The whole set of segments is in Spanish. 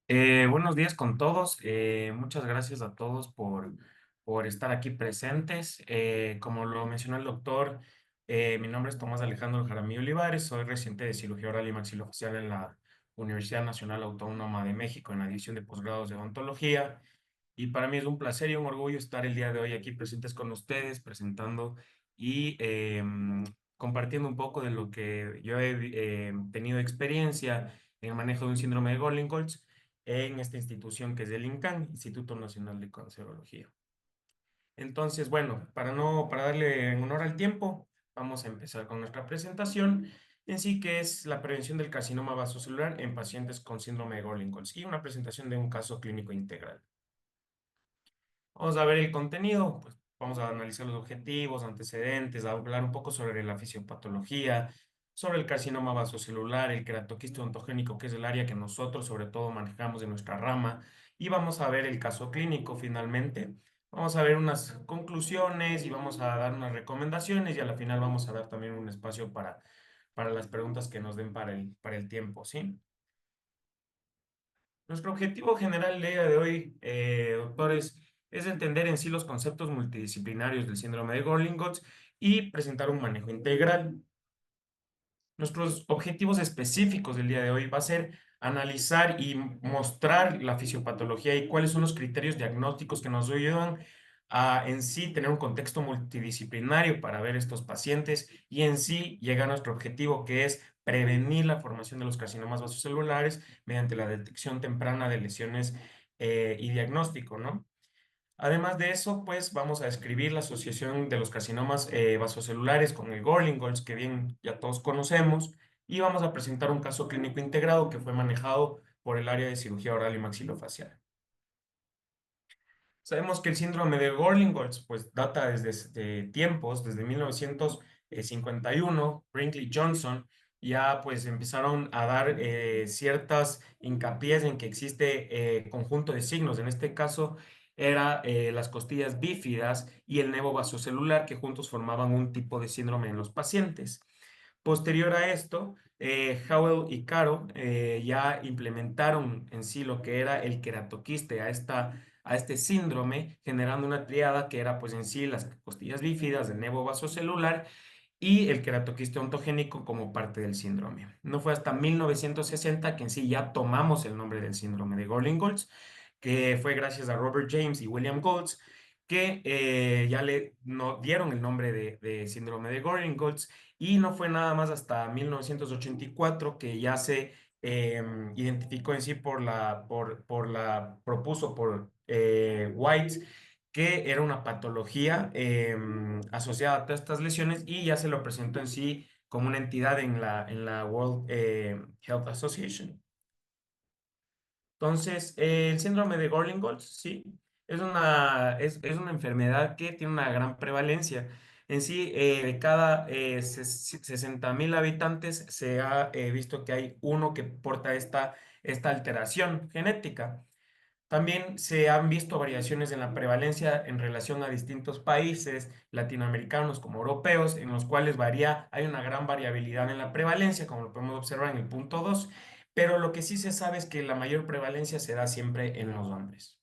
Buenos días con todos. Muchas gracias a todos por estar aquí presentes. Como lo mencionó el doctor, mi nombre es Tomás Alejandro Jaramillo Olivares. Soy residente de cirugía oral y maxilofacial en la Universidad Nacional Autónoma de México en la división de posgrados de odontología. Y para mí es un placer y un orgullo estar el día de hoy aquí presentes con ustedes, presentando y compartiendo un poco de lo que yo he tenido experiencia en el manejo de un síndrome de Goldenholtz en esta institución que es el INCAN, Instituto Nacional de Cancerología. Entonces, bueno, para darle en honor al tiempo, vamos a empezar con nuestra presentación en sí, que es la prevención del carcinoma vasocelular en pacientes con síndrome de Goldenholtz y una presentación de un caso clínico integral. Vamos a ver el contenido, pues vamos a analizar los objetivos, antecedentes, a hablar un poco sobre la fisiopatología, sobre el carcinoma vasocelular, el queratoquisto ontogénico, que es el área que nosotros sobre todo manejamos en nuestra rama, y vamos a ver el caso clínico finalmente. Vamos a ver unas conclusiones y vamos a dar unas recomendaciones y a la final vamos a dar también un espacio para las preguntas que nos den para el tiempo, ¿sí? Nuestro objetivo general el día de hoy, doctores, es entender en sí los conceptos multidisciplinarios del síndrome de Gorlin-Gotts y presentar un manejo integral. Nuestros objetivos específicos del día de hoy va a ser analizar y mostrar la fisiopatología y cuáles son los criterios diagnósticos que nos ayudan a en sí tener un contexto multidisciplinario para ver estos pacientes y en sí llegar a nuestro objetivo que es prevenir la formación de los carcinomas vasocelulares mediante la detección temprana de lesiones y diagnóstico, ¿no? Además de eso, pues vamos a describir la asociación de los carcinomas vasocelulares con el Gorlin-Goltz, que bien ya todos conocemos, y vamos a presentar un caso clínico integrado que fue manejado por el área de cirugía oral y maxilofacial. Sabemos que el síndrome de Gorlin-Goltz pues data desde tiempos, desde 1951, Brinkley Johnson ya pues empezaron a dar ciertas hincapiés en que existe conjunto de signos. En este caso era las costillas bífidas y el nevo vasocelular que juntos formaban un tipo de síndrome en los pacientes. Posterior a esto, Howell y Caro ya implementaron en sí lo que era el queratoquiste a este síndrome, generando una triada que era pues en sí las costillas bífidas, el nevo vasocelular y el queratoquiste ontogénico como parte del síndrome. No fue hasta 1960 que en sí ya tomamos el nombre del síndrome de Gorlin-Goltz, que fue gracias a Robert James y William Goltz, que ya le dieron el nombre de síndrome de Gorlin-Goltz, y no fue nada más hasta 1984 que ya se identificó en sí propuso por White, que era una patología asociada a todas estas lesiones y ya se lo presentó en sí como una entidad en la World Health Association. Entonces, el síndrome de Gorlin-Goltz, sí, es una enfermedad que tiene una gran prevalencia. En sí, de cada 60.000 habitantes se ha visto que hay uno que porta esta alteración genética. También se han visto variaciones en la prevalencia en relación a distintos países latinoamericanos como europeos, en los cuales hay una gran variabilidad en la prevalencia, como lo podemos observar en el punto 2, pero lo que sí se sabe es que la mayor prevalencia se da siempre en los hombres.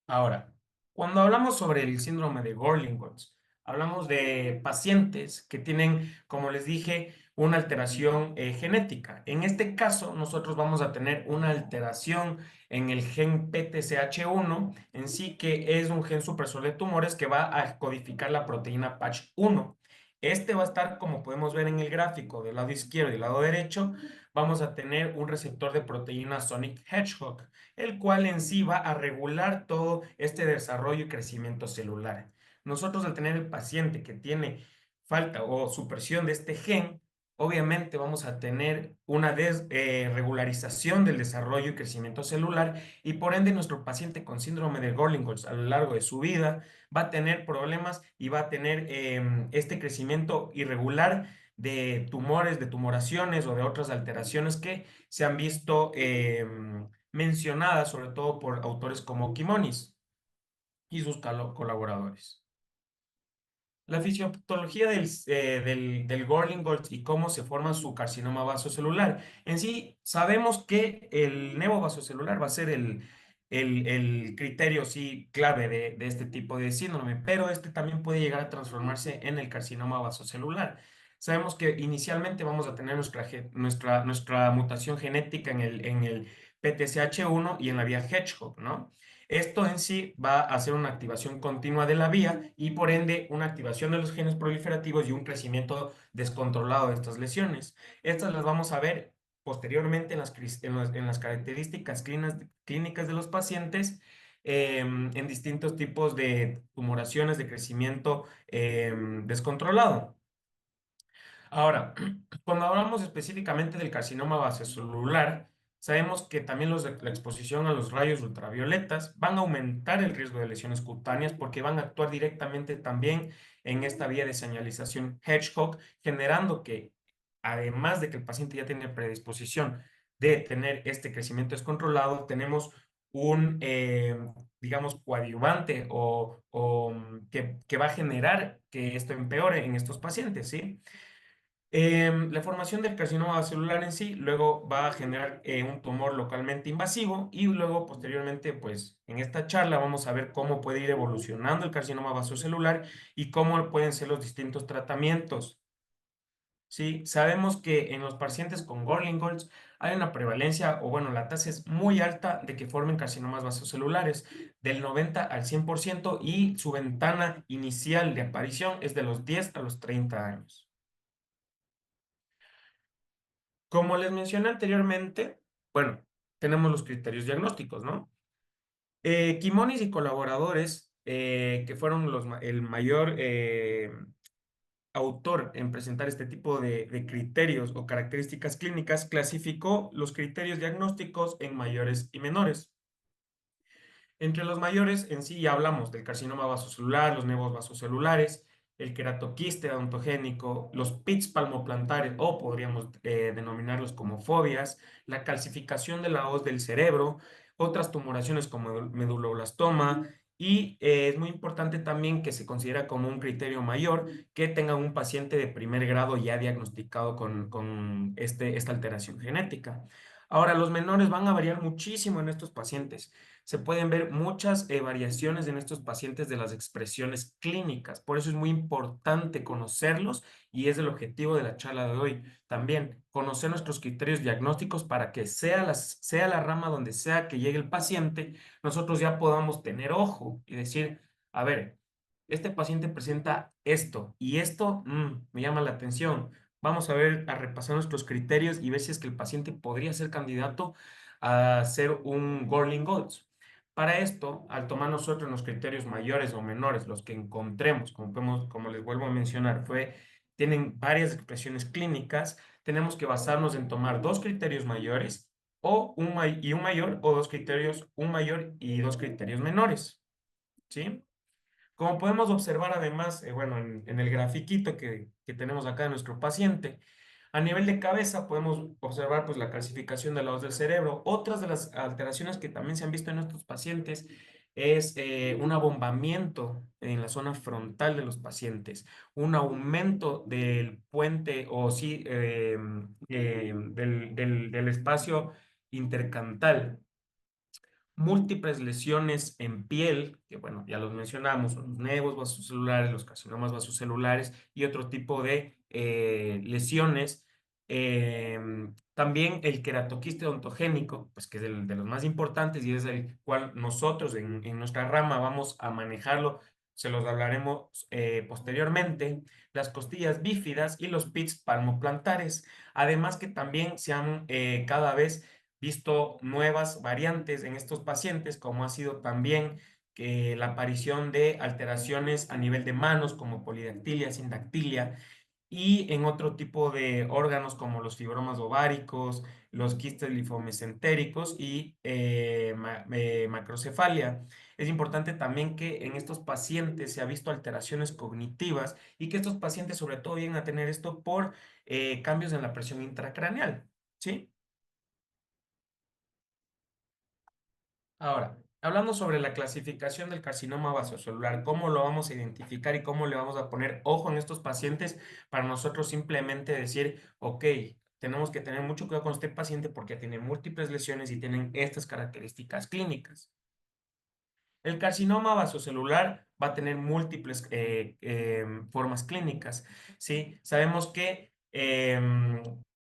Ahora, cuando hablamos sobre el síndrome de Gorlin-Gotz, hablamos de pacientes que tienen, como les dije, una alteración genética. En este caso, nosotros vamos a tener una alteración en el gen PTCH1, en sí que es un gen supresor de tumores que va a codificar la proteína PATH1. Este va a estar, como podemos ver en el gráfico del lado izquierdo y del lado derecho, vamos a tener un receptor de proteína Sonic Hedgehog, el cual en sí va a regular todo este desarrollo y crecimiento celular. Nosotros al tener el paciente que tiene falta o supresión de este gen, obviamente vamos a tener una desregularización del desarrollo y crecimiento celular y por ende nuestro paciente con síndrome de Gorlin-Goltz a lo largo de su vida va a tener problemas y va a tener este crecimiento irregular de tumores, de tumoraciones o de otras alteraciones que se han visto mencionadas sobre todo por autores como Kimonis y sus colaboradores. La fisiopatología del Gorlin-Goltz y cómo se forma su carcinoma vasocelular. En sí, sabemos que el nevo vasocelular va a ser el criterio sí clave de este tipo de síndrome, pero este también puede llegar a transformarse en el carcinoma vasocelular. Sabemos que inicialmente vamos a tener nuestra mutación genética en el PTCH1 y en la vía Hedgehog, ¿no? Esto en sí va a hacer una activación continua de la vía y por ende una activación de los genes proliferativos y un crecimiento descontrolado de estas lesiones. Estas las vamos a ver posteriormente en las características clínicas de los pacientes, en distintos tipos de tumoraciones de crecimiento descontrolado. Ahora, cuando hablamos específicamente del carcinoma vasocelular, sabemos que también la exposición a los rayos ultravioletas van a aumentar el riesgo de lesiones cutáneas porque van a actuar directamente también en esta vía de señalización Hedgehog, generando que, además de que el paciente ya tiene predisposición de tener este crecimiento descontrolado, tenemos un, digamos, coadyuvante que va a generar que esto empeore en estos pacientes, ¿sí? La formación del carcinoma celular en sí luego va a generar un tumor localmente invasivo y luego posteriormente, pues en esta charla vamos a ver cómo puede ir evolucionando el carcinoma vasocelular y cómo pueden ser los distintos tratamientos. Sí, sabemos que en los pacientes con Gorlin-Goltz hay una prevalencia, o bueno, la tasa es muy alta de que formen carcinomas vasocelulares, del 90 al 100%, y su ventana inicial de aparición es de los 10 a los 30 años. Como les mencioné anteriormente, bueno, tenemos los criterios diagnósticos, ¿no? Quimonis y colaboradores, que fueron el mayor autor en presentar este tipo de criterios o características clínicas, clasificó los criterios diagnósticos en mayores y menores. Entre los mayores en sí ya hablamos del carcinoma vasocelular, los nevos vasocelulares, el queratoquiste odontogénico, los pits palmoplantares o podríamos denominarlos como fobias, la calcificación de la hoz del cerebro, otras tumoraciones como el meduloblastoma y es muy importante también que se considera como un criterio mayor que tenga un paciente de primer grado ya diagnosticado con esta alteración genética. Ahora, los menores van a variar muchísimo en estos pacientes. Se pueden ver muchas variaciones en estos pacientes de las expresiones clínicas. Por eso es muy importante conocerlos y es el objetivo de la charla de hoy. También conocer nuestros criterios diagnósticos para que sea la rama donde sea que llegue el paciente, nosotros ya podamos tener ojo y decir, a ver, este paciente presenta esto y esto me llama la atención. Vamos a ver, a repasar nuestros criterios y ver si es que el paciente podría ser candidato a ser un Gorlin-Goltz. Para esto, al tomar nosotros los criterios mayores o menores, los que encontremos, como les vuelvo a mencionar, tienen varias expresiones clínicas, tenemos que basarnos en tomar dos criterios mayores y un mayor, o dos criterios, un mayor y dos criterios menores, ¿sí? Como podemos observar además, bueno, en el grafiquito que tenemos acá de nuestro paciente, a nivel de cabeza podemos observar pues la calcificación de la hoz del cerebro. Otras de las alteraciones que también se han visto en estos pacientes es un abombamiento en la zona frontal de los pacientes, un aumento del puente o sí, del espacio intercantal, múltiples lesiones en piel, que bueno, ya los mencionamos, son los nevos vasocelulares, los carcinomas vasocelulares y otro tipo de lesiones. También el queratoquiste odontogénico, pues que es de los más importantes y es el cual nosotros en nuestra rama vamos a manejarlo, se los hablaremos posteriormente, las costillas bífidas y los pits palmoplantares. Además que también se han cada vez visto nuevas variantes en estos pacientes, como ha sido también que la aparición de alteraciones a nivel de manos, como polidactilia, sindactilia, y en otro tipo de órganos como los fibromas ováricos, los quistes linfomesentéricos y macrocefalia. Es importante también que en estos pacientes se ha visto alteraciones cognitivas y que estos pacientes sobre todo vienen a tener esto por cambios en la presión intracraneal, ¿sí? Ahora, Hablando sobre la clasificación del carcinoma vasocelular, cómo lo vamos a identificar y cómo le vamos a poner ojo en estos pacientes para nosotros simplemente decir, ok, tenemos que tener mucho cuidado con este paciente porque tiene múltiples lesiones y tienen estas características clínicas. El carcinoma vasocelular va a tener múltiples formas clínicas, ¿sí? Sabemos que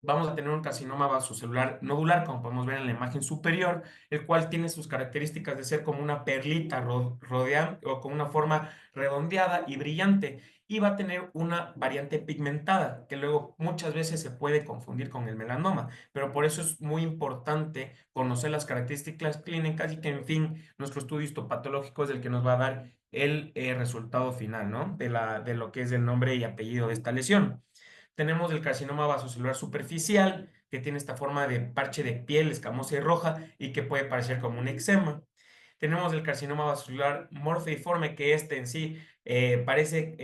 vamos a tener un carcinoma vasocelular nodular, como podemos ver en la imagen superior, el cual tiene sus características de ser como una perlita rodeante o con una forma redondeada y brillante, y va a tener una variante pigmentada, que luego muchas veces se puede confundir con el melanoma, pero por eso es muy importante conocer las características clínicas y que, en fin, nuestro estudio histopatológico es el que nos va a dar el resultado final, ¿no? De lo que es el nombre y apellido de esta lesión. Tenemos el carcinoma vasocelular superficial, que tiene esta forma de parche de piel escamosa y roja y que puede parecer como un eczema. Tenemos el carcinoma vascular morfeiforme, que este en sí parece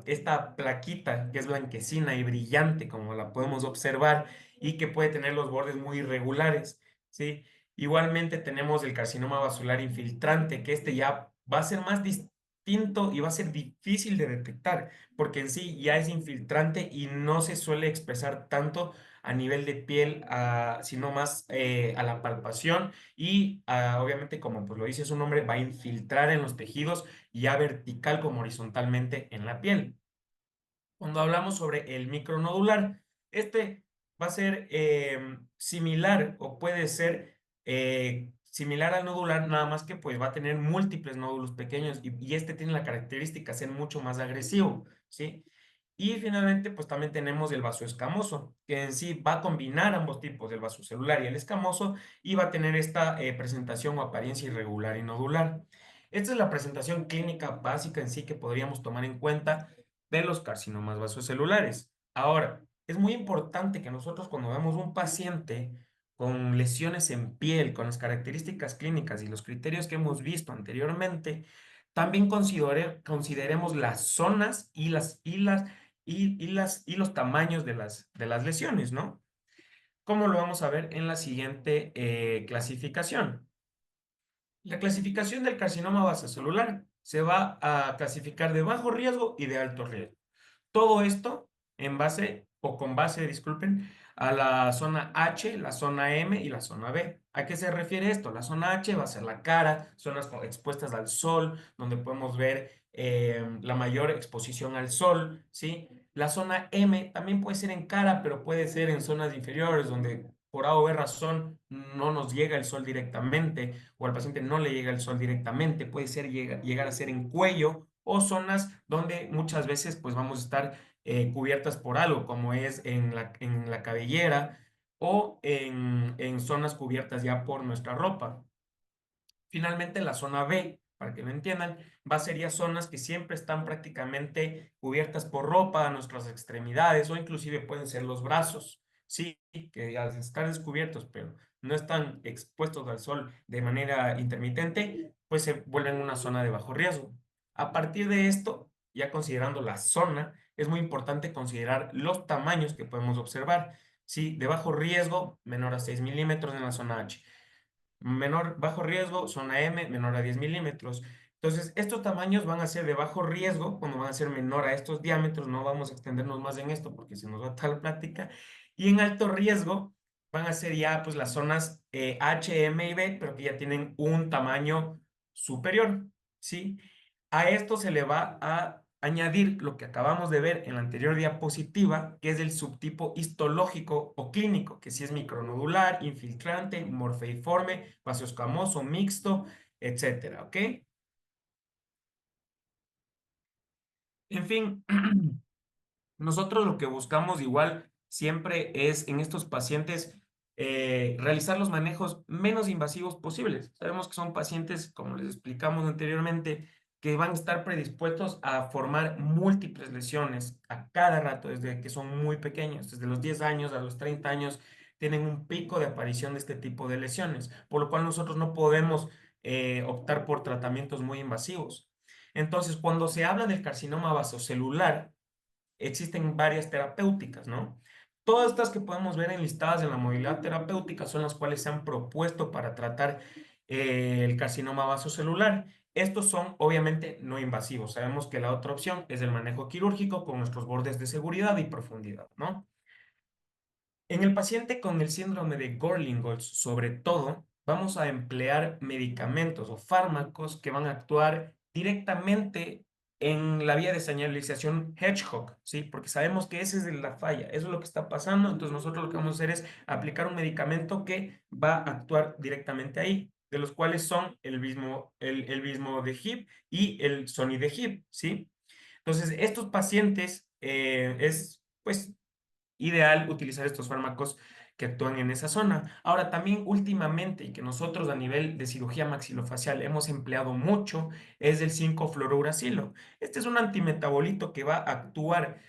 esta plaquita que es blanquecina y brillante, como la podemos observar, y que puede tener los bordes muy irregulares, ¿sí? Igualmente tenemos el carcinoma vascular infiltrante, que este ya va a ser más distinto y va a ser difícil de detectar, porque en sí ya es infiltrante y no se suele expresar tanto a nivel de piel, sino más a la palpación y obviamente, como pues lo dice su nombre, va a infiltrar en los tejidos ya vertical como horizontalmente en la piel. Cuando hablamos sobre el micronodular, este va a ser similar o puede ser similar al nodular, nada más que pues va a tener múltiples nódulos pequeños y este tiene la característica de ser mucho más agresivo, ¿sí? Y finalmente, pues también tenemos el vaso escamoso, que en sí va a combinar ambos tipos, el vaso celular y el escamoso, y va a tener esta presentación o apariencia irregular y nodular. Esta es la presentación clínica básica en sí que podríamos tomar en cuenta de los carcinomas vasocelulares. Ahora, es muy importante que nosotros cuando vemos un paciente con lesiones en piel, con las características clínicas y los criterios que hemos visto anteriormente, también consideremos las zonas y los tamaños de las lesiones, ¿no? Como lo vamos a ver en la siguiente clasificación. La clasificación del carcinoma vasocelular se va a clasificar de bajo riesgo y de alto riesgo. Todo esto en base o con base, disculpen, a la zona H, la zona M y la zona B. ¿A qué se refiere esto? La zona H va a ser la cara, zonas expuestas al sol, donde podemos ver la mayor exposición al sol, ¿sí? La zona M también puede ser en cara, pero puede ser en zonas inferiores, donde por A o B razón no nos llega el sol directamente o al paciente no le llega el sol directamente. Puede ser llegar a ser en cuello o zonas donde muchas veces pues vamos a estar cubiertas por algo, como es en la cabellera o en zonas cubiertas ya por nuestra ropa. Finalmente, la zona B, para que lo entiendan, va a ser ya zonas que siempre están prácticamente cubiertas por ropa, nuestras extremidades o inclusive pueden ser los brazos. Sí, que al estar descubiertos, pero no están expuestos al sol de manera intermitente, pues se vuelven una zona de bajo riesgo. A partir de esto, ya considerando la zona, es muy importante considerar los tamaños que podemos observar. Sí, de bajo riesgo, menor a 6 milímetros en la zona H. Menor, bajo riesgo, zona M, menor a 10 milímetros. Entonces, estos tamaños van a ser de bajo riesgo, cuando van a ser menor a estos diámetros, no vamos a extendernos más en esto porque se nos va toda la plática. Y en alto riesgo van a ser ya pues las zonas H, M y B, pero que ya tienen un tamaño superior, ¿sí? A esto se le va a añadir lo que acabamos de ver en la anterior diapositiva, que es el subtipo histológico o clínico, que si es micronodular, infiltrante, morfeiforme, vasoescamoso, mixto, etcétera, ¿ok? En fin, nosotros lo que buscamos igual siempre es en estos pacientes realizar los manejos menos invasivos posibles. Sabemos que son pacientes, como les explicamos anteriormente, que van a estar predispuestos a formar múltiples lesiones a cada rato, desde que son muy pequeños, desde los 10 años a los 30 años, tienen un pico de aparición de este tipo de lesiones, por lo cual nosotros no podemos optar por tratamientos muy invasivos. Entonces, cuando se habla del carcinoma vasocelular, existen varias terapéuticas, ¿no? Todas estas que podemos ver enlistadas en la modalidad terapéutica son las cuales se han propuesto para tratar el carcinoma vasocelular. Estos son obviamente no invasivos. Sabemos que la otra opción es el manejo quirúrgico con nuestros bordes de seguridad y profundidad, ¿no? En el paciente con el síndrome de Gorlin-Goltz, sobre todo, vamos a emplear medicamentos o fármacos que van a actuar directamente en la vía de señalización Hedgehog, ¿sí? Porque sabemos que esa es la falla, eso es lo que está pasando, entonces nosotros lo que vamos a hacer es aplicar un medicamento que va a actuar directamente ahí, de los cuales son el mismo de HIP y el Sonidegib, ¿sí? Entonces, estos pacientes pues, ideal utilizar estos fármacos que actúan en esa zona. Ahora, también últimamente, y que nosotros a nivel de cirugía maxilofacial hemos empleado mucho, es el 5-fluorouracilo. Este es un antimetabolito que va a actuar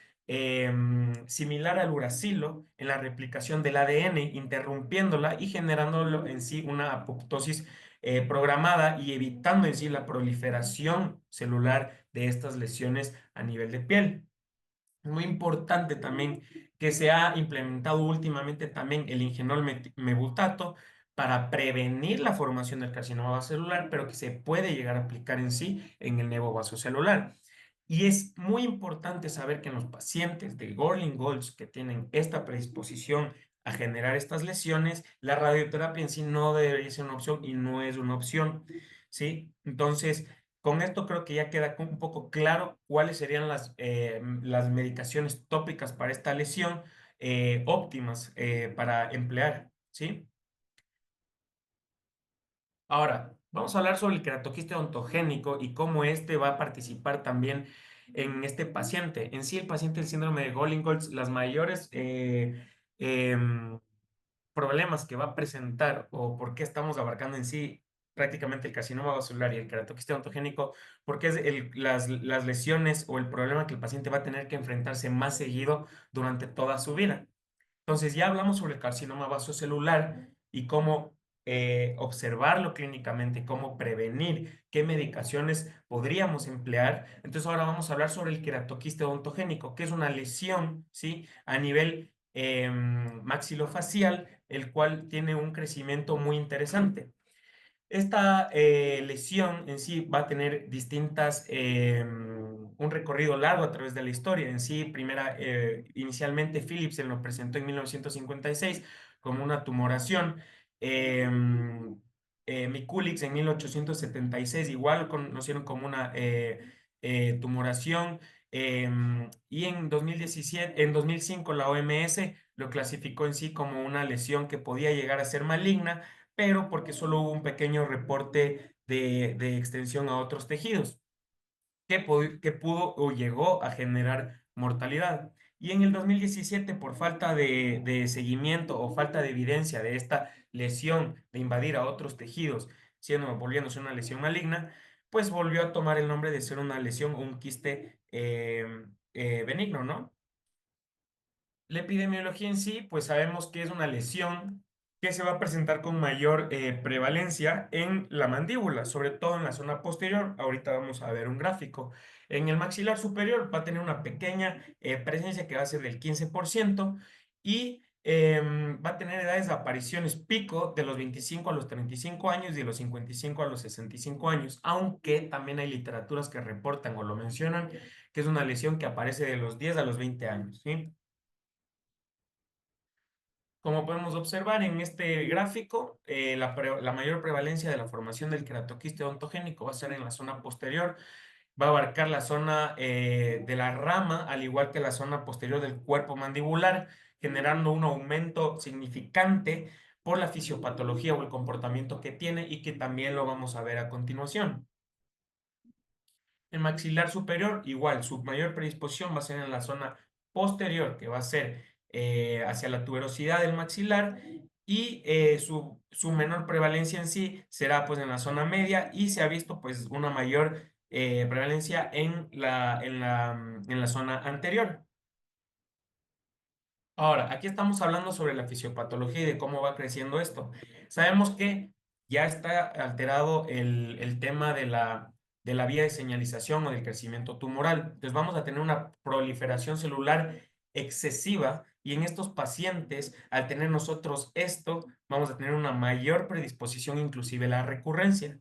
similar al uracilo en la replicación del ADN, interrumpiéndola y generando en sí una apoptosis programada y evitando en sí la proliferación celular de estas lesiones a nivel de piel. Muy importante también que se ha implementado últimamente también el ingenol mebutato para prevenir la formación del carcinoma vasocelular, pero que se puede llegar a aplicar en sí en el nevo vasocelular. Y es muy importante saber que en los pacientes de Gorlin-Goltz que tienen esta predisposición a generar estas lesiones, la radioterapia en sí no debería ser una opción y no es una opción, ¿sí? Entonces, con esto creo que ya queda un poco claro cuáles serían las medicaciones tópicas para esta lesión óptimas para emplear, ¿sí? Ahora, vamos a hablar sobre el keratoquiste ontogénico y cómo este va a participar también en este paciente. En sí, el paciente del síndrome de Golling-Goltz, las mayores em, problemas que va a presentar o por qué estamos abarcando en sí prácticamente el carcinoma vascular y el keratoquiste ontogénico, porque es las lesiones o el problema que el paciente va a tener que enfrentarse más seguido durante toda su vida. Entonces ya hablamos sobre el carcinoma vasocelular y cómo observarlo clínicamente, cómo prevenir, qué medicaciones podríamos emplear. Entonces ahora vamos a hablar sobre el queratoquiste odontogénico, que es una lesión, ¿sí? A nivel maxilofacial, el cual tiene un crecimiento muy interesante. Esta lesión en sí va a tener un recorrido largo a través de la historia. En sí, inicialmente Philips se lo presentó en 1956 como una tumoración. Eh, Mikulicz en 1876 igual conocieron como una tumoración. Y en 2017, en 2005 la OMS lo clasificó en sí como una lesión que podía llegar a ser maligna, pero porque solo hubo un pequeño reporte de extensión a otros tejidos que pudo o llegó a generar mortalidad. Y en el 2017, por falta de seguimiento o falta de evidencia de esta lesión de invadir a otros tejidos, volviéndose una lesión maligna, pues volvió a tomar el nombre de ser una lesión o un quiste benigno, ¿no? La epidemiología en sí, pues sabemos que es una lesión que se va a presentar con mayor prevalencia en la mandíbula, sobre todo en la zona posterior. Ahorita vamos a ver un gráfico. En el maxilar superior va a tener una pequeña presencia que va a ser del 15% y va a tener edades de apariciones pico de los 25 a los 35 años y de los 55 a los 65 años, aunque también hay literaturas que reportan o lo mencionan que es una lesión que aparece de los 10 a los 20 años, ¿sí? Como podemos observar en este gráfico, la mayor prevalencia de la formación del queratoquiste odontogénico va a ser en la zona posterior, va a abarcar la zona de la rama, al igual que la zona posterior del cuerpo mandibular, generando un aumento significante por la fisiopatología o el comportamiento que tiene y que también lo vamos a ver a continuación. El maxilar superior, igual, su mayor predisposición va a ser en la zona posterior, que va a ser hacia la tuberosidad del maxilar, y su menor prevalencia en sí será pues en la zona media y se ha visto pues una mayor prevalencia en la zona anterior. Ahora, aquí estamos hablando sobre la fisiopatología y de cómo va creciendo esto. Sabemos que ya está alterado el tema de la vía de señalización o del crecimiento tumoral. Entonces vamos a tener una proliferación celular excesiva Y en estos pacientes, al tener nosotros esto, vamos a tener una mayor predisposición inclusive a la recurrencia.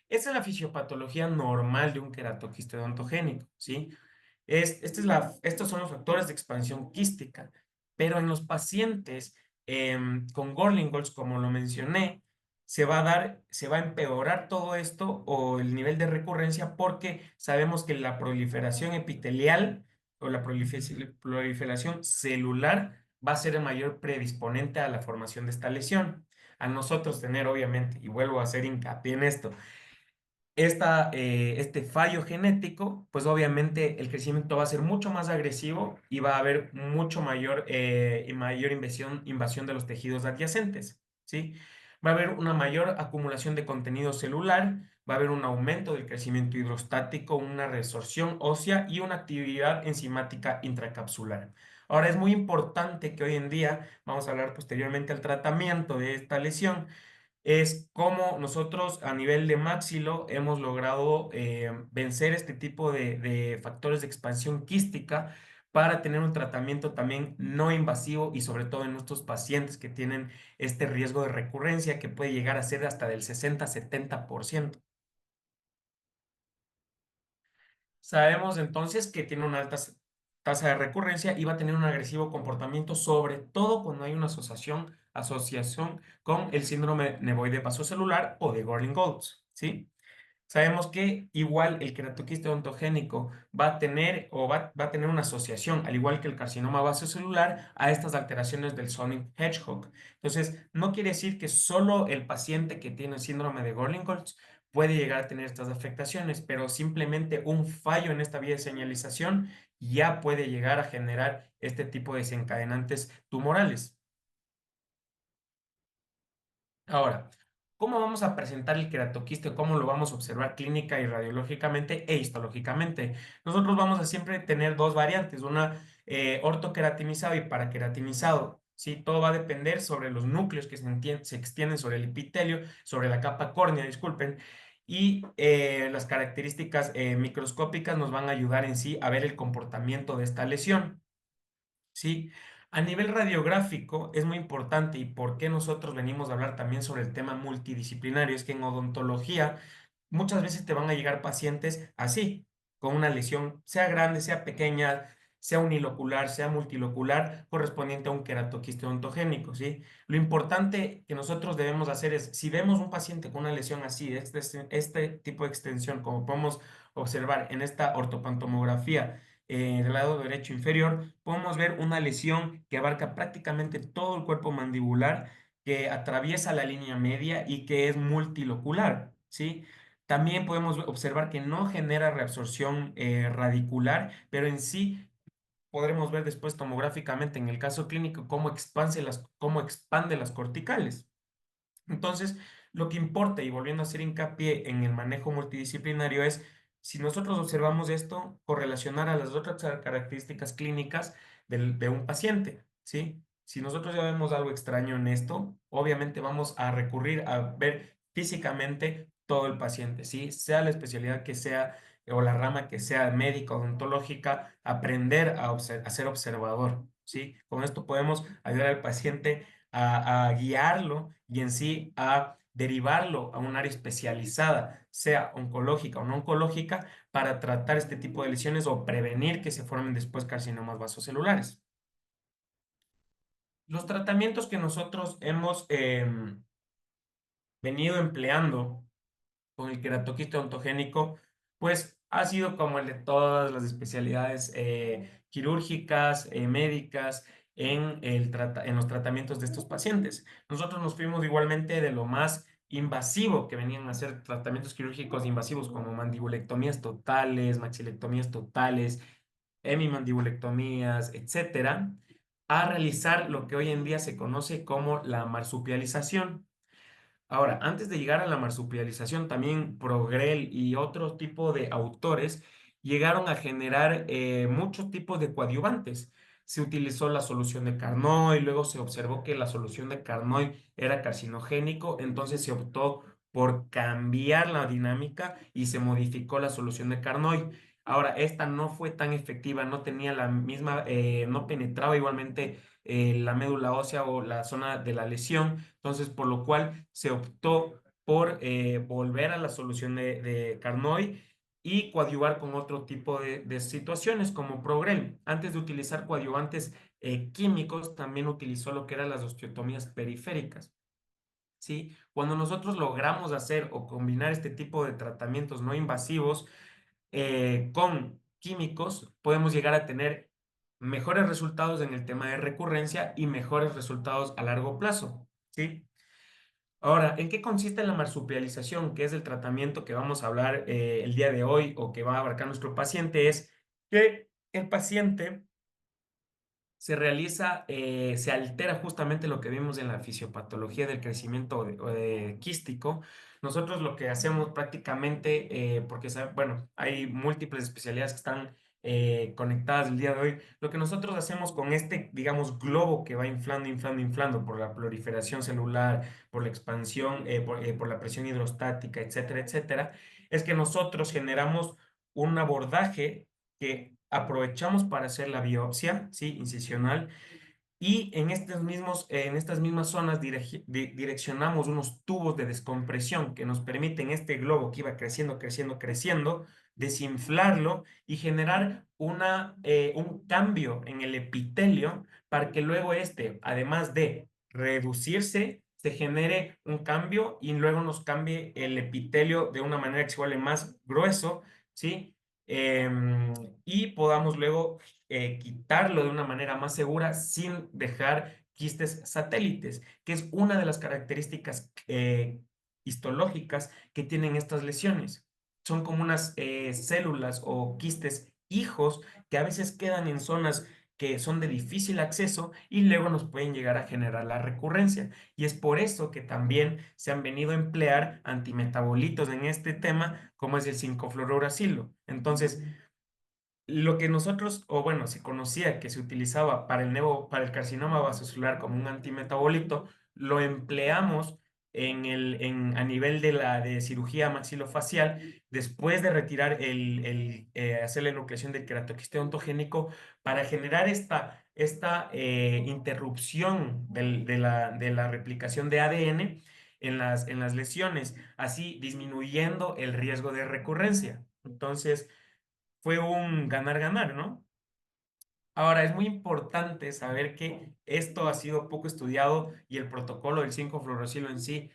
Esa es la fisiopatología normal de un queratoquiste odontogénico, ¿sí? Estos son los factores de expansión quística, pero en los pacientes con Gorlingolds, como lo mencioné, se va a empeorar todo esto o el nivel de recurrencia porque sabemos que la proliferación epitelial o la proliferación celular va a ser el mayor predisponente a la formación de esta lesión. A nosotros tener, obviamente, y vuelvo a hacer hincapié en esto, este fallo genético, pues obviamente el crecimiento va a ser mucho más agresivo y va a haber mucho mayor, y mayor invasión de los tejidos adyacentes, ¿sí? Va a haber una mayor acumulación de contenido celular, va a haber un aumento del crecimiento hidrostático, una resorción ósea y una actividad enzimática intracapsular. Ahora es muy importante que hoy en día, vamos a hablar posteriormente al tratamiento de esta lesión, es cómo nosotros a nivel de Maxilo hemos logrado vencer este tipo de factores de expansión quística para tener un tratamiento también no invasivo y sobre todo en nuestros pacientes que tienen este riesgo de recurrencia que puede llegar a ser hasta del 60-70%. Sabemos entonces que tiene una alta tasa de recurrencia y va a tener un agresivo comportamiento, sobre todo cuando hay una asociación con el síndrome nevoide vasocelular o de Gorlin-Goltz, ¿sí? Sabemos que igual el queratoquiste odontogénico va a tener va a tener una asociación, al igual que el carcinoma vasocelular, a estas alteraciones del Sonic Hedgehog. Entonces, no quiere decir que solo el paciente que tiene síndrome de Gorlin-Goltz puede llegar a tener estas afectaciones, pero simplemente un fallo en esta vía de señalización ya puede llegar a generar este tipo de desencadenantes tumorales. Ahora, ¿cómo vamos a presentar el queratoquiste? ¿Cómo lo vamos a observar clínica y radiológicamente e histológicamente? Nosotros vamos a siempre tener dos variantes, una ortoqueratinizado y paraqueratinizado. ¿Sí? Todo va a depender sobre los núcleos que se extienden sobre el epitelio, sobre la capa córnea, disculpen, y las características microscópicas nos van a ayudar en sí a ver el comportamiento de esta lesión. Sí, a nivel radiográfico es muy importante y por qué nosotros venimos a hablar también sobre el tema multidisciplinario, es que en odontología muchas veces te van a llegar pacientes así, con una lesión, sea grande, sea pequeña, sea unilocular, sea multilocular, correspondiente a un queratoquiste odontogénico, ¿sí? Lo importante que nosotros debemos hacer es, si vemos un paciente con una lesión así, este tipo de extensión, como podemos observar en esta ortopantomografía, del lado derecho inferior, podemos ver una lesión que abarca prácticamente todo el cuerpo mandibular, que atraviesa la línea media y que es multilocular, ¿sí? También podemos observar que no genera reabsorción radicular, pero en sí podremos ver después tomográficamente en el caso clínico cómo expande las corticales. Entonces, lo que importa, y volviendo a hacer hincapié en el manejo multidisciplinario, es si nosotros observamos esto, correlacionar a las otras características clínicas de un paciente, ¿sí? Si nosotros ya vemos algo extraño en esto, obviamente vamos a recurrir a ver físicamente todo el paciente, ¿sí? Sea la especialidad que sea o la rama que sea médica, odontológica, aprender a ser observador, ¿sí? Con esto podemos ayudar al paciente a guiarlo y en sí a derivarlo a un área especializada, sea oncológica o no oncológica, para tratar este tipo de lesiones o prevenir que se formen después carcinomas vasocelulares. Los tratamientos que nosotros hemos venido empleando con el queratoquiste ontogénico, pues ha sido como el de todas las especialidades quirúrgicas, médicas, en los tratamientos de estos pacientes. Nosotros nos fuimos igualmente de lo más invasivo que venían a ser tratamientos quirúrgicos invasivos como mandibulectomías totales, maxilectomías totales, hemimandibulectomías, etcétera, a realizar lo que hoy en día se conoce como la marsupialización. Ahora, antes de llegar a la marsupialización, también Progrel y otro tipo de autores llegaron a generar muchos tipos de coadyuvantes. Se utilizó la solución de Carnoy, luego se observó que la solución de Carnoy era carcinogénico, entonces se optó por cambiar la dinámica y se modificó la solución de Carnoy. Ahora, esta no fue tan efectiva, no tenía la misma, no penetraba igualmente la médula ósea o la zona de la lesión, entonces por lo cual se optó por volver a la solución de Carnoy y coadyuvar con otro tipo de situaciones como Progrel. Antes de utilizar coadyuvantes químicos, también utilizó lo que eran las osteotomías periféricas. ¿Sí? Cuando nosotros logramos hacer o combinar este tipo de tratamientos no invasivos con químicos, podemos llegar a tener mejores resultados en el tema de recurrencia y mejores resultados a largo plazo. ¿Sí? Ahora, ¿en qué consiste la marsupialización, que es el tratamiento que vamos a hablar el día de hoy o que va a abarcar nuestro paciente? Es que el paciente se altera justamente lo que vimos en la fisiopatología del crecimiento quístico. Nosotros lo que hacemos prácticamente, porque bueno, hay múltiples especialidades que están conectadas el día de hoy, lo que nosotros hacemos con este, digamos, globo que va inflando, inflando, inflando por la proliferación celular, por la expansión, por la presión hidrostática, etcétera, etcétera, es que nosotros generamos un abordaje que aprovechamos para hacer la biopsia, ¿sí? Incisional, y en estas mismas zonas direccionamos unos tubos de descompresión que nos permiten este globo que iba creciendo, creciendo, creciendo, desinflarlo y generar un cambio en el epitelio para que luego además de reducirse, se genere un cambio y luego nos cambie el epitelio de una manera que se vuelve más grueso, ¿sí? Em, y podamos luego quitarlo de una manera más segura sin dejar quistes satélites, que es una de las características histológicas que tienen estas lesiones. Son como unas células o quistes hijos que a veces quedan en zonas que son de difícil acceso y luego nos pueden llegar a generar la recurrencia. Y es por eso que también se han venido a emplear antimetabolitos en este tema, como es el 5-fluorouracilo. Entonces, lo que nosotros, o bueno, se conocía que se utilizaba para para el carcinoma vasocelular como un antimetabolito, lo empleamos a nivel de cirugía maxilofacial después de retirar hacer la enucleación del queratoquiste ontogénico para generar esta interrupción de la replicación de ADN en las lesiones, así disminuyendo el riesgo de recurrencia. Entonces, fue un ganar-ganar, ¿no? Ahora, es muy importante saber que esto ha sido poco estudiado y el protocolo del 5-fluorosilo en sí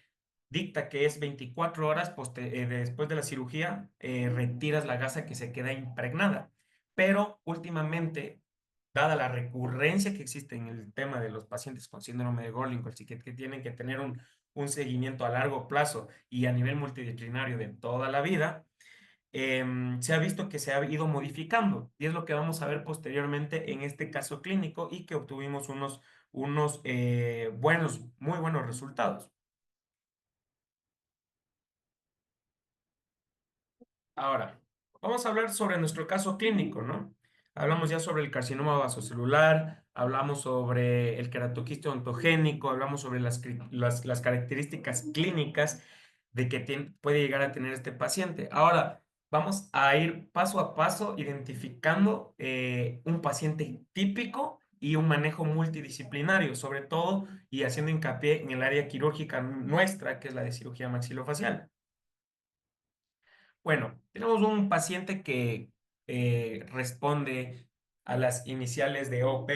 dicta que es 24 horas después de la cirugía, retiras la gasa que se queda impregnada. Pero últimamente, dada la recurrencia que existe en el tema de los pacientes con síndrome de Gorlin-Koch y que tienen que tener un seguimiento a largo plazo y a nivel multidisciplinario de toda la vida, se ha visto que se ha ido modificando y es lo que vamos a ver posteriormente en este caso clínico y que obtuvimos unos muy buenos resultados. Ahora, vamos a hablar sobre nuestro caso clínico, ¿no? Hablamos ya sobre el carcinoma vasocelular, hablamos sobre el queratoquiste ontogénico, hablamos sobre las características clínicas de que puede llegar a tener este paciente. Ahora, vamos a ir paso a paso identificando un paciente típico y un manejo multidisciplinario, sobre todo y haciendo hincapié en el área quirúrgica nuestra, que es la de cirugía maxilofacial. Bueno, tenemos un paciente que responde a las iniciales de OP.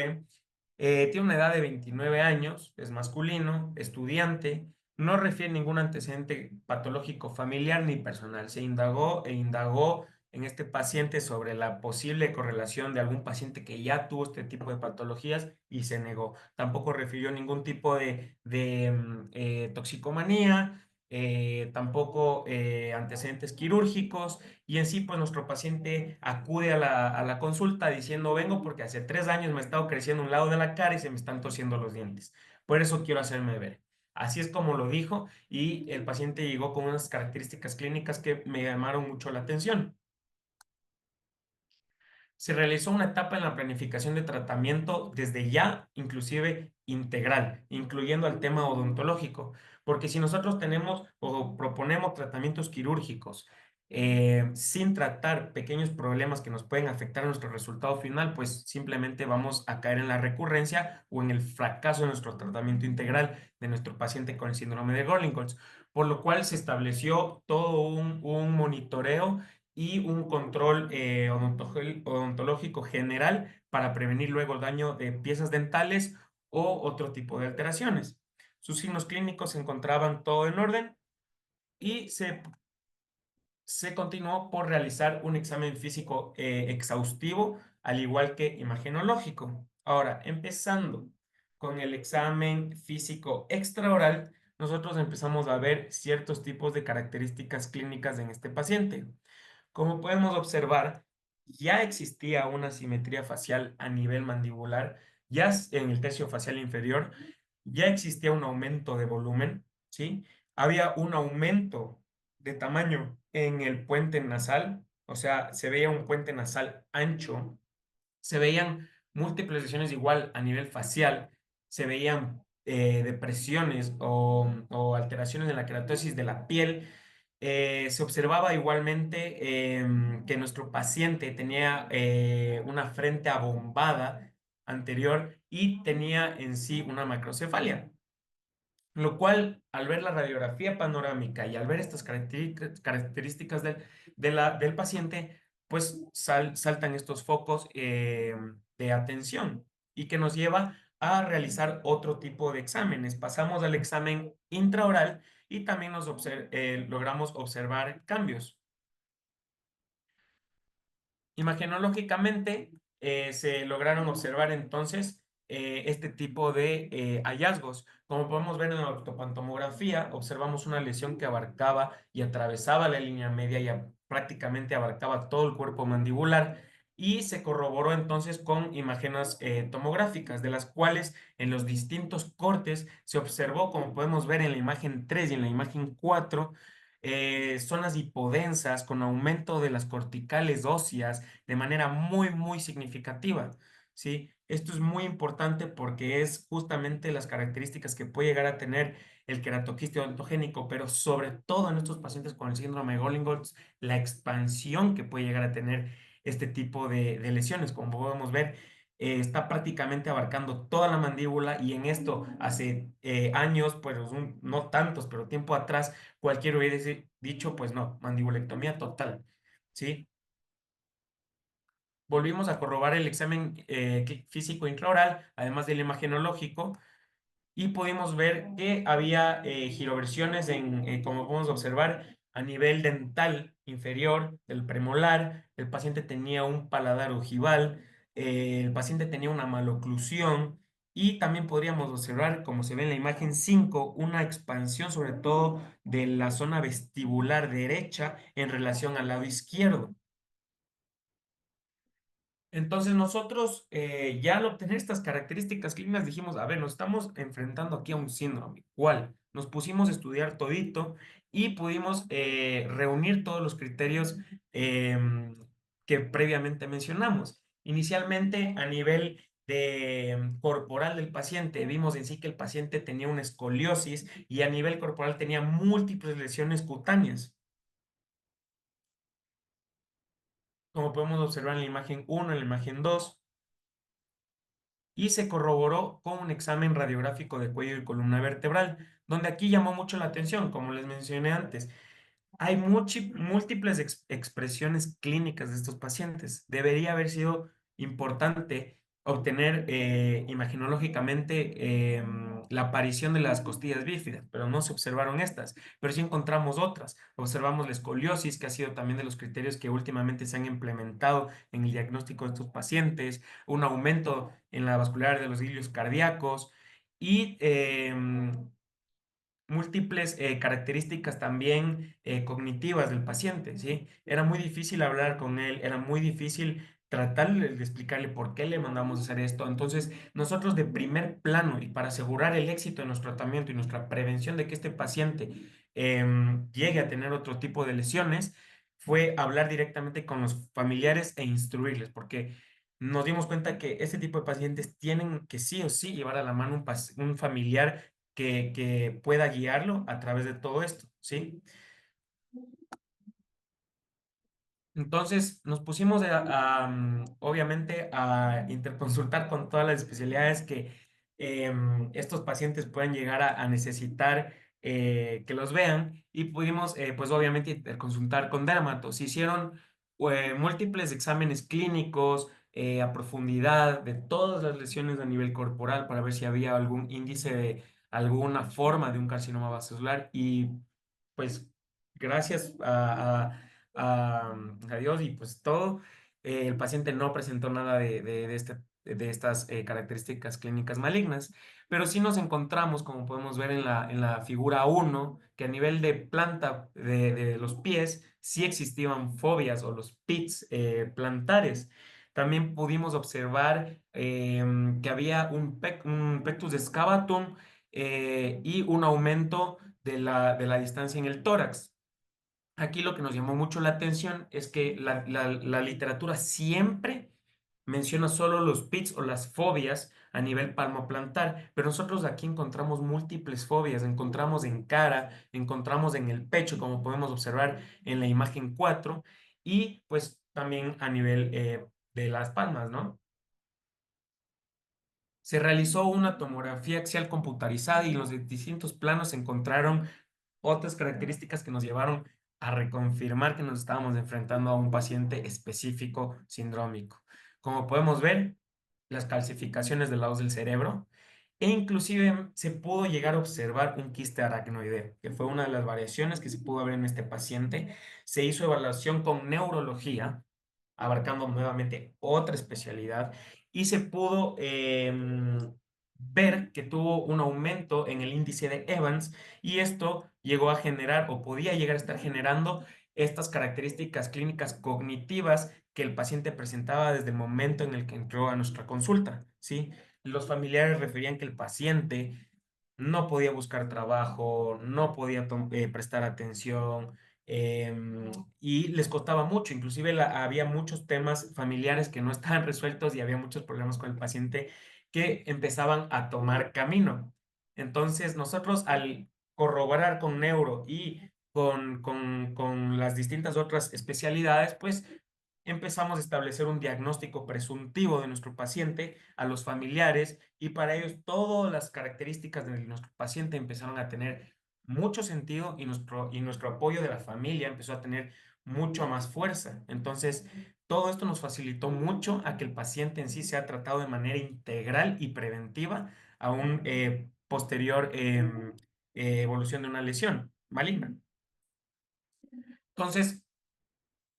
Tiene una edad de 29 años, es masculino, estudiante, no refiere ningún antecedente patológico familiar ni personal. Se indagó e indagó en este paciente sobre la posible correlación de algún paciente que ya tuvo este tipo de patologías y se negó. Tampoco refirió ningún tipo de toxicomanía, tampoco antecedentes quirúrgicos y en sí pues nuestro paciente acude a a la consulta diciendo vengo porque hace 3 años me ha estado creciendo un lado de la cara y se me están torciendo los dientes. Por eso quiero hacerme ver. Así es como lo dijo y el paciente llegó con unas características clínicas que me llamaron mucho la atención. Se realizó una etapa en la planificación de tratamiento desde ya, inclusive integral, incluyendo el tema odontológico, porque si nosotros tenemos o proponemos tratamientos quirúrgicos sin tratar pequeños problemas que nos pueden afectar a nuestro resultado final, pues simplemente vamos a caer en la recurrencia o en el fracaso de nuestro tratamiento integral de nuestro paciente con el síndrome de Gorlingholtz, por lo cual se estableció todo un monitoreo y un control odontológico general para prevenir luego el daño de piezas dentales o otro tipo de alteraciones. Sus signos clínicos se encontraban todo en orden y se continuó por realizar un examen físico exhaustivo, al igual que imagenológico. Ahora, empezando con el examen físico extraoral, nosotros empezamos a ver ciertos tipos de características clínicas en este paciente. Como podemos observar, ya existía una simetría facial a nivel mandibular, en el tercio facial inferior, ya existía un aumento de volumen, ¿sí? Había un aumento de tamaño en el puente nasal, o sea, se veía un puente nasal ancho, se veían múltiples lesiones igual a nivel facial, se veían depresiones o alteraciones en la queratosis de la piel. Se observaba igualmente que nuestro paciente tenía una frente abombada anterior y tenía en sí una macrocefalia. Lo cual, al ver la radiografía panorámica y al ver estas características del paciente, pues saltan estos focos de atención y que nos lleva a realizar otro tipo de exámenes. Pasamos al examen intraoral y también logramos observar cambios. Imagenológicamente, se lograron observar entonces este tipo de hallazgos. Como podemos ver en la ortopantomografía, observamos una lesión que abarcaba y atravesaba la línea media y prácticamente abarcaba todo el cuerpo mandibular y se corroboró entonces con imágenes tomográficas, de las cuales en los distintos cortes se observó, como podemos ver en la imagen 3 y en la imagen 4, zonas hipodensas con aumento de las corticales óseas de manera muy significativa, ¿sí? Esto es muy importante porque es justamente las características que puede llegar a tener el queratoquiste odontogénico, pero sobre todo en estos pacientes con el síndrome de Gorlingholtz, la expansión que puede llegar a tener este tipo de lesiones. Como podemos ver, está prácticamente abarcando toda la mandíbula y en esto hace años, pues no tantos, pero tiempo atrás, cualquiera hubiese dicho, pues no, mandibulectomía total, ¿sí? Volvimos a corroborar el examen físico intraoral, además del imagenológico, y pudimos ver que había giroversiones como podemos observar, a nivel dental inferior del premolar. El paciente tenía un paladar ojival, el paciente tenía una maloclusión y también podríamos observar, como se ve en la imagen 5, una expansión sobre todo de la zona vestibular derecha en relación al lado izquierdo. Entonces nosotros ya al obtener estas características clínicas dijimos, a ver, nos estamos enfrentando aquí a un síndrome. ¿Cuál? Nos pusimos a estudiar todito y pudimos reunir todos los criterios que previamente mencionamos. Inicialmente a nivel corporal del paciente, vimos en sí que el paciente tenía una escoliosis y a nivel corporal tenía múltiples lesiones cutáneas. Como podemos observar en la imagen 1, en la imagen 2 y se corroboró con un examen radiográfico de cuello y columna vertebral, donde aquí llamó mucho la atención, como les mencioné antes. Hay múltiples expresiones clínicas de estos pacientes. Debería haber sido importante obtener imaginológicamente la aparición de las costillas bífidas, pero no se observaron estas, pero sí encontramos otras. Observamos la escoliosis, que ha sido también de los criterios que últimamente se han implementado en el diagnóstico de estos pacientes, un aumento en la vascularidad de los hilios cardíacos y múltiples características también cognitivas del paciente, ¿sí? Era muy difícil hablar con él, era muy difícil tratarle de explicarle por qué le mandamos a hacer esto. Entonces, nosotros de primer plano y para asegurar el éxito de nuestro tratamiento y nuestra prevención de que este paciente llegue a tener otro tipo de lesiones, fue hablar directamente con los familiares e instruirles, porque nos dimos cuenta que este tipo de pacientes tienen que sí o sí llevar a la mano un familiar que pueda guiarlo a través de todo esto, ¿sí? Entonces nos pusimos obviamente a interconsultar con todas las especialidades que estos pacientes pueden llegar a necesitar que los vean y pudimos pues obviamente interconsultar con dermatos. Se hicieron múltiples exámenes clínicos a profundidad de todas las lesiones a nivel corporal para ver si había algún índice de alguna forma de un carcinoma vasocelular y pues gracias a Dios y pues todo, el paciente no presentó nada de estas características clínicas malignas, pero sí nos encontramos, como podemos ver en la figura uno que a nivel de planta de los pies sí existían fobias o los pits plantares. También pudimos observar que había un pectus excavatum y un aumento de la distancia en el tórax. Aquí lo que nos llamó mucho la atención es que la literatura siempre menciona solo los pits o las fobias a nivel palmoplantar, pero nosotros aquí encontramos múltiples fobias, encontramos en cara, encontramos en el pecho, como podemos observar en la imagen 4 y pues también a nivel de las palmas, ¿no? Se realizó una tomografía axial computarizada y en los distintos planos se encontraron otras características que nos llevaron a reconfirmar que nos estábamos enfrentando a un paciente específico sindrómico. Como podemos ver, las calcificaciones de lados del cerebro e inclusive se pudo llegar a observar un quiste aracnoideo, que fue una de las variaciones que se pudo ver en este paciente. Se hizo evaluación con neurología abarcando nuevamente otra especialidad y se pudo ver que tuvo un aumento en el índice de Evans y esto llegó a generar o podía llegar a estar generando estas características clínicas cognitivas que el paciente presentaba desde el momento en el que entró a nuestra consulta, ¿sí? Los familiares referían que el paciente no podía buscar trabajo, no podía prestar atención, y les costaba mucho, inclusive había muchos temas familiares que no estaban resueltos y había muchos problemas con el paciente que empezaban a tomar camino. Entonces, nosotros al corroborar con neuro y con las distintas otras especialidades, pues empezamos a establecer un diagnóstico presuntivo de nuestro paciente a los familiares y para ellos todas las características de nuestro paciente empezaron a tener mucho sentido y nuestro apoyo de la familia empezó a tener mucho más fuerza. Entonces, todo esto nos facilitó mucho a que el paciente en sí sea tratado de manera integral y preventiva a un posterior evolución de una lesión maligna. Entonces,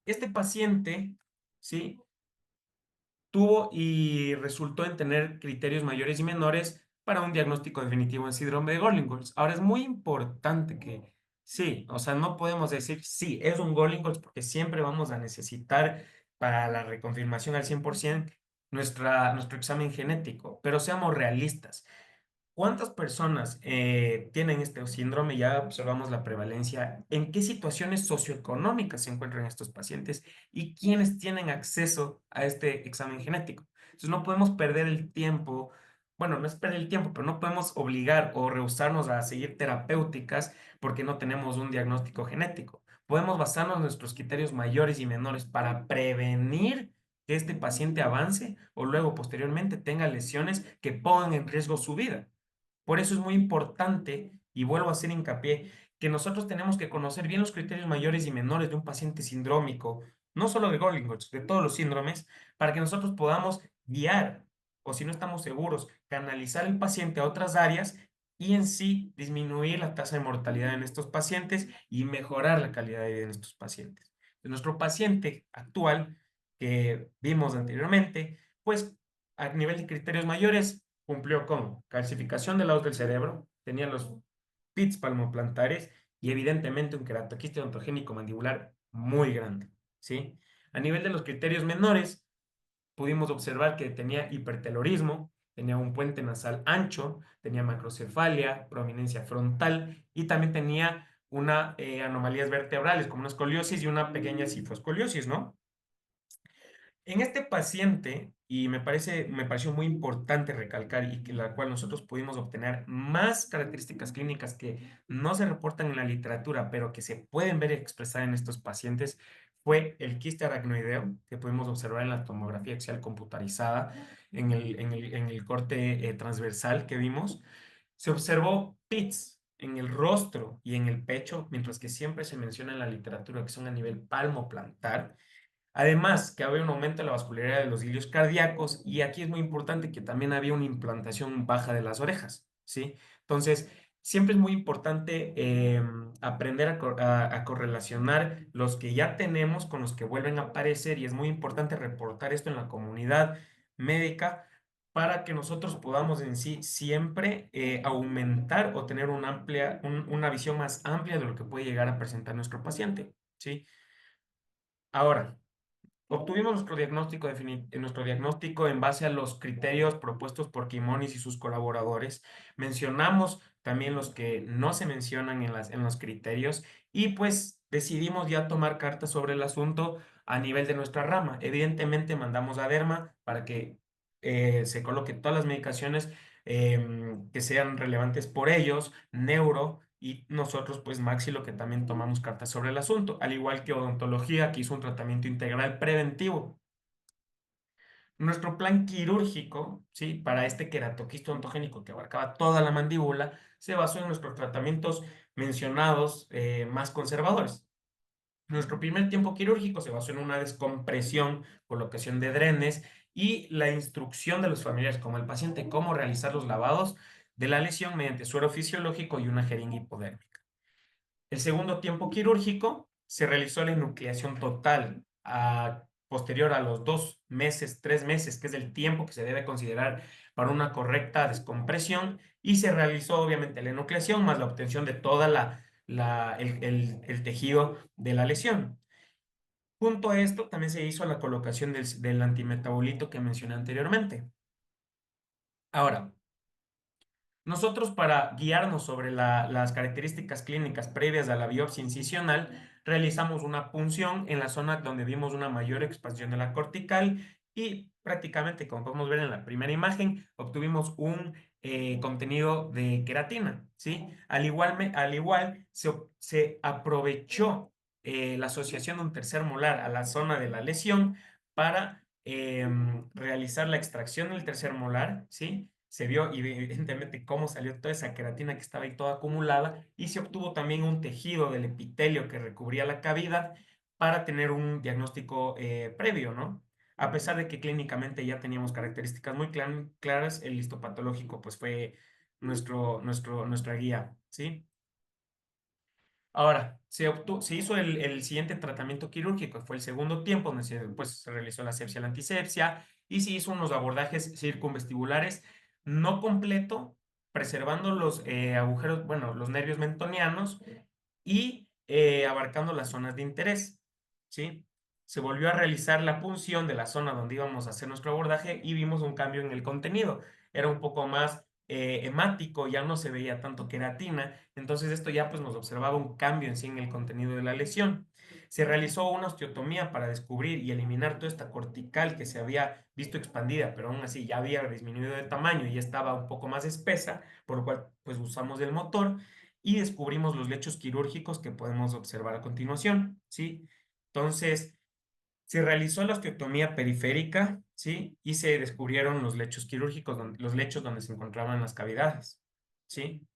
este paciente, ¿sí? Tuvo y resultó en tener criterios mayores y menores para un diagnóstico definitivo en síndrome de Gorlin-Goltz. Ahora es muy importante que sí, o sea, no podemos decir sí, es un Gorlin-Goltz porque siempre vamos a necesitar para la reconfirmación al 100% nuestro examen genético, pero seamos realistas. ¿Cuántas personas tienen este síndrome? Ya observamos la prevalencia. ¿En qué situaciones socioeconómicas se encuentran estos pacientes y quiénes tienen acceso a este examen genético? Entonces no podemos perder el tiempo. Bueno, no es perder el tiempo, pero no podemos obligar o rehusarnos a seguir terapéuticas porque no tenemos un diagnóstico genético. Podemos basarnos en nuestros criterios mayores y menores para prevenir que este paciente avance o luego posteriormente tenga lesiones que pongan en riesgo su vida. Por eso es muy importante, y vuelvo a hacer hincapié, que nosotros tenemos que conocer bien los criterios mayores y menores de un paciente sindrómico, no solo de Gorlin-Goltz, de todos los síndromes, para que nosotros podamos guiar, o si no estamos seguros, canalizar el paciente a otras áreas y en sí disminuir la tasa de mortalidad en estos pacientes y mejorar la calidad de vida en estos pacientes. De nuestro paciente actual, que vimos anteriormente, pues a nivel de criterios mayores, cumplió con calcificación de lados del cerebro, tenía los pits palmoplantares y evidentemente un queratoquiste ontogénico mandibular muy grande, ¿sí? A nivel de los criterios menores, pudimos observar que tenía hipertelorismo, tenía un puente nasal ancho, tenía macrocefalia, prominencia frontal y también tenía una anomalías vertebrales como una escoliosis y una pequeña cifoscoliosis, ¿no? En este paciente, y me pareció muy importante recalcar y que la cual nosotros pudimos obtener más características clínicas que no se reportan en la literatura, pero que se pueden ver expresar en estos pacientes, fue el quiste aracnoideo que pudimos observar en la tomografía axial computarizada en el corte transversal que vimos. Se observó pits en el rostro y en el pecho, mientras que siempre se menciona en la literatura que son a nivel palmo-plantar. Además, que había un aumento de la vascularidad de los hilios cardíacos y aquí es muy importante que también había una implantación baja de las orejas, ¿sí? Entonces, siempre es muy importante aprender a correlacionar los que ya tenemos con los que vuelven a aparecer y es muy importante reportar esto en la comunidad médica para que nosotros podamos en sí siempre aumentar o tener una visión más amplia de lo que puede llegar a presentar nuestro paciente, ¿sí? Ahora. Obtuvimos nuestro diagnóstico en base a los criterios propuestos por Quimonis y sus colaboradores. Mencionamos también los que no se mencionan en los criterios y pues decidimos ya tomar cartas sobre el asunto a nivel de nuestra rama. Evidentemente mandamos a Derma para que se coloquen todas las medicaciones que sean relevantes por ellos, neuro. Y nosotros, pues Maxi, que también tomamos cartas sobre el asunto, al igual que odontología, que hizo un tratamiento integral preventivo. Nuestro plan quirúrgico, ¿sí? Para este queratoquisto ontogénico que abarcaba toda la mandíbula, se basó en nuestros tratamientos mencionados más conservadores. Nuestro primer tiempo quirúrgico se basó en una descompresión, colocación de drenes y la instrucción de los familiares, como el paciente, cómo realizar los lavados de la lesión mediante suero fisiológico y una jeringa hipodérmica. El segundo tiempo quirúrgico se realizó la enucleación total posterior a los 2 meses, 3 meses, que es el tiempo que se debe considerar para una correcta descompresión, y se realizó obviamente la enucleación más la obtención de toda el tejido de la lesión. Junto a esto, también se hizo la colocación del antimetabolito que mencioné anteriormente. Ahora, nosotros para guiarnos sobre las características clínicas previas a la biopsia incisional, realizamos una punción en la zona donde vimos una mayor expansión de la cortical y prácticamente, como podemos ver en la primera imagen, obtuvimos un contenido de queratina, ¿sí? Al igual se aprovechó la asociación de un tercer molar a la zona de la lesión para realizar la extracción del tercer molar, ¿sí? Se vio evidentemente cómo salió toda esa queratina que estaba ahí toda acumulada y se obtuvo también un tejido del epitelio que recubría la cavidad para tener un diagnóstico previo, ¿no? A pesar de que clínicamente ya teníamos características muy claras, el histopatológico pues fue nuestra guía, ¿sí? Ahora, se hizo el siguiente tratamiento quirúrgico, fue el segundo tiempo, donde pues, se realizó la asepsia, la antisepsia, y se hizo unos abordajes circunvestibulares no completo, preservando los agujeros, bueno, los nervios mentonianos y abarcando las zonas de interés, ¿sí? Se volvió a realizar la punción de la zona donde íbamos a hacer nuestro abordaje y vimos un cambio en el contenido. Era un poco más hemático, ya no se veía tanto queratina, entonces esto ya pues nos observaba un cambio en sí en el contenido de la lesión. Se realizó una osteotomía para descubrir y eliminar toda esta cortical que se había visto expandida, pero aún así ya había disminuido de tamaño y ya estaba un poco más espesa, por lo cual pues usamos el motor y descubrimos los lechos quirúrgicos que podemos observar a continuación, ¿sí? Entonces, se realizó la osteotomía periférica, ¿sí? Y se descubrieron los lechos quirúrgicos, los lechos donde se encontraban las cavidades, ¿sí?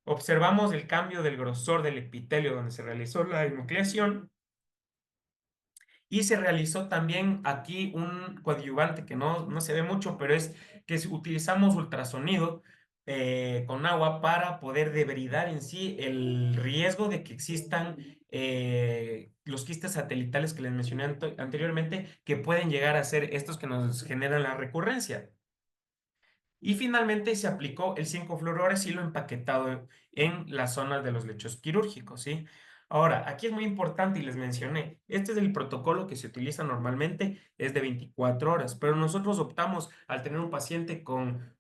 Observamos el cambio del grosor del epitelio donde se realizó la enucleación y se realizó también aquí un coadyuvante que no se ve mucho, pero es que utilizamos ultrasonido con agua para poder debridar en sí el riesgo de que existan los quistes satelitales que les mencioné anteriormente, que pueden llegar a ser estos que nos generan la recurrencia. Y finalmente se aplicó el 5-fluorouracilo empaquetado en las zonas de los lechos quirúrgicos, ¿sí? Ahora, aquí es muy importante y les mencioné, este es el protocolo que se utiliza normalmente, es de 24 horas, pero nosotros optamos al tener un paciente con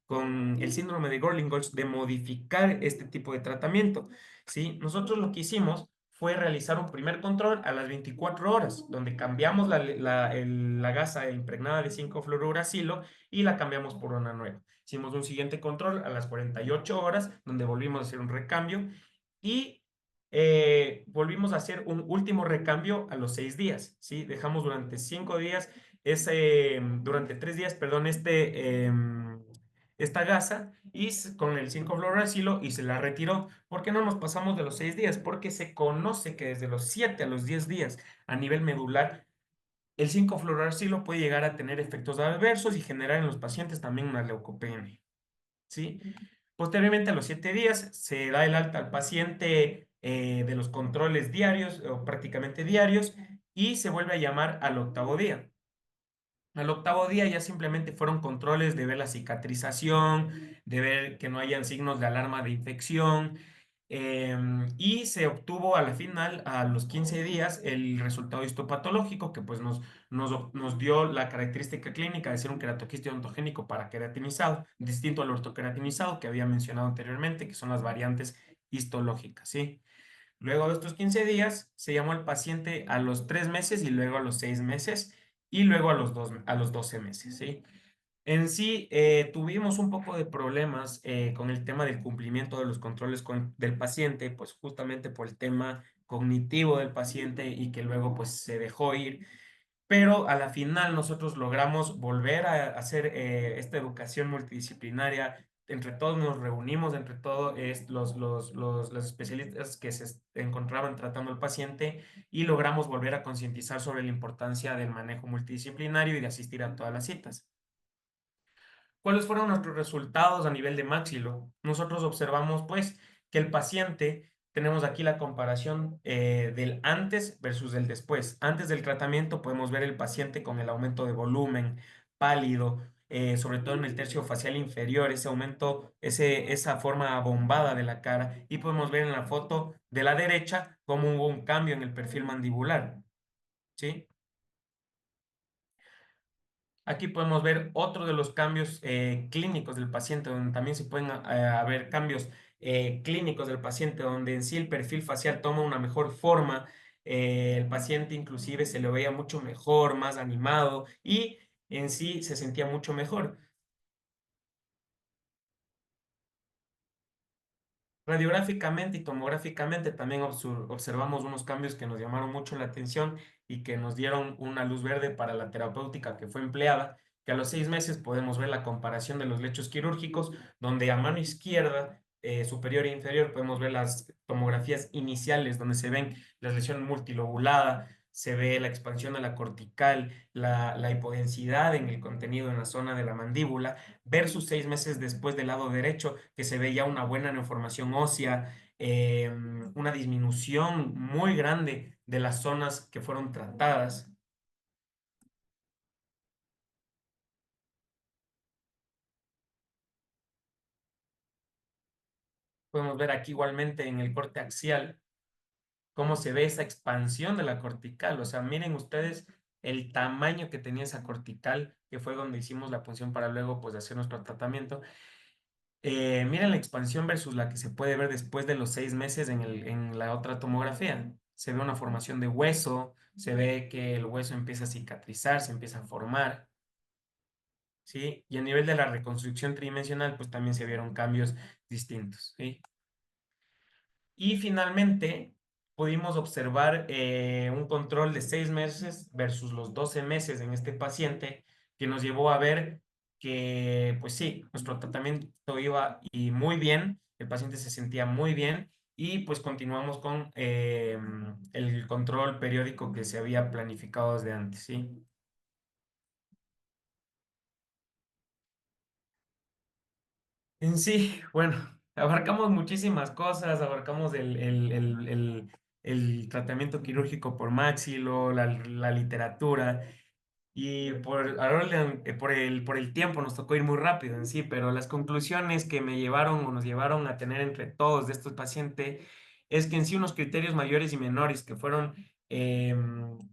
el síndrome de Gorlin-Goltz de modificar este tipo de tratamiento, ¿sí? Nosotros lo que hicimos fue realizar un primer control a las 24 horas, donde cambiamos la gasa impregnada de 5-fluorouracilo y la cambiamos por una nueva. Hicimos un siguiente control a las 48 horas, donde volvimos a hacer un recambio y volvimos a hacer un último recambio a los 6 días, ¿sí? Dejamos durante 5 días, durante 3 días, perdón, esta gasa y con el 5-fluoracilo y se la retiró. ¿Por qué no nos pasamos de los 6 días? Porque se conoce que desde los 7 a los 10 días a nivel medular, el 5-fluoracilo puede llegar a tener efectos adversos y generar en los pacientes también una leucopenia, ¿sí? Posteriormente, a los 7 días, se da el alta al paciente de los controles diarios o prácticamente diarios y se vuelve a llamar al octavo día. Al octavo día ya simplemente fueron controles de ver la cicatrización, de ver que no hayan signos de alarma de infección, y se obtuvo a la final, a los 15 días, el resultado histopatológico que pues nos dio la característica clínica de ser un queratoquiste ontogénico para queratinizado, distinto al ortoqueratinizado que había mencionado anteriormente, que son las variantes histológicas, ¿sí? Luego de estos 15 días, se llamó al paciente a los 3 meses y luego a los 6 meses y luego a los 12 meses, ¿sí? En sí, tuvimos un poco de problemas con el tema del cumplimiento de los controles del paciente, pues justamente por el tema cognitivo del paciente y que luego pues se dejó ir, pero a la final nosotros logramos volver a hacer esta educación multidisciplinaria. Entre todos nos reunimos, entre todos los especialistas que se encontraban tratando al paciente y logramos volver a concientizar sobre la importancia del manejo multidisciplinario y de asistir a todas las citas. ¿Cuáles fueron nuestros resultados a nivel de maxilo? Nosotros observamos, pues, que el paciente, tenemos aquí la comparación del antes versus el después. Antes del tratamiento podemos ver el paciente con el aumento de volumen, pálido, sobre todo en el tercio facial inferior, ese aumento, esa forma abombada de la cara. Y podemos ver en la foto de la derecha cómo hubo un cambio en el perfil mandibular, ¿sí? Aquí podemos ver otro de los cambios clínicos del paciente, donde también se pueden haber cambios clínicos del paciente, donde en sí el perfil facial toma una mejor forma, el paciente inclusive se le veía mucho mejor, más animado y en sí se sentía mucho mejor. Radiográficamente y tomográficamente también observamos unos cambios que nos llamaron mucho la atención y que nos dieron una luz verde para la terapéutica que fue empleada, que a los 6 meses podemos ver la comparación de los lechos quirúrgicos, donde a mano izquierda, superior e inferior, podemos ver las tomografías iniciales, donde se ven la lesión multilobulada, se ve la expansión de la cortical, la hipodensidad en el contenido en la zona de la mandíbula versus 6 meses después del lado derecho, que se ve ya una buena neoformación ósea, una disminución muy grande de las zonas que fueron tratadas. Podemos ver aquí igualmente en el corte axial cómo se ve esa expansión de la cortical. O sea, miren ustedes el tamaño que tenía esa cortical, que fue donde hicimos la punción para luego pues hacer nuestro tratamiento. Miren la expansión versus la que se puede ver después de los 6 meses en la otra tomografía. Se ve una formación de hueso, se ve que el hueso empieza a cicatrizar, se empieza a formar, ¿sí? Y a nivel de la reconstrucción tridimensional, pues también se vieron cambios distintos, ¿sí? Y finalmente pudimos observar un control de 6 meses versus los 12 meses en este paciente que nos llevó a ver que, pues sí, nuestro tratamiento iba y muy bien, el paciente se sentía muy bien y pues continuamos con el control periódico que se había planificado desde antes, ¿sí? En sí, bueno, abarcamos muchísimas cosas, abarcamos el tratamiento quirúrgico por maxilo, la literatura, y por el tiempo nos tocó ir muy rápido en sí, pero las conclusiones que me llevaron o nos llevaron a tener entre todos de estos pacientes es que en sí unos criterios mayores y menores que fueron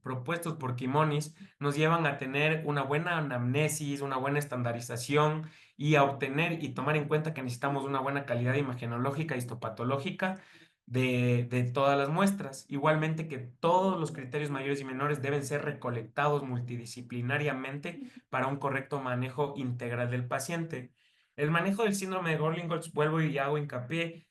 propuestos por Kimonis nos llevan a tener una buena anamnesis, una buena estandarización y a obtener y tomar en cuenta que necesitamos una buena calidad imagenológica y histopatológica de todas las muestras. Igualmente que todos los criterios mayores y menores deben ser recolectados multidisciplinariamente para un correcto manejo integral del paciente. El manejo del síndrome de Gorlingoltz, vuelvo y hago hincapié,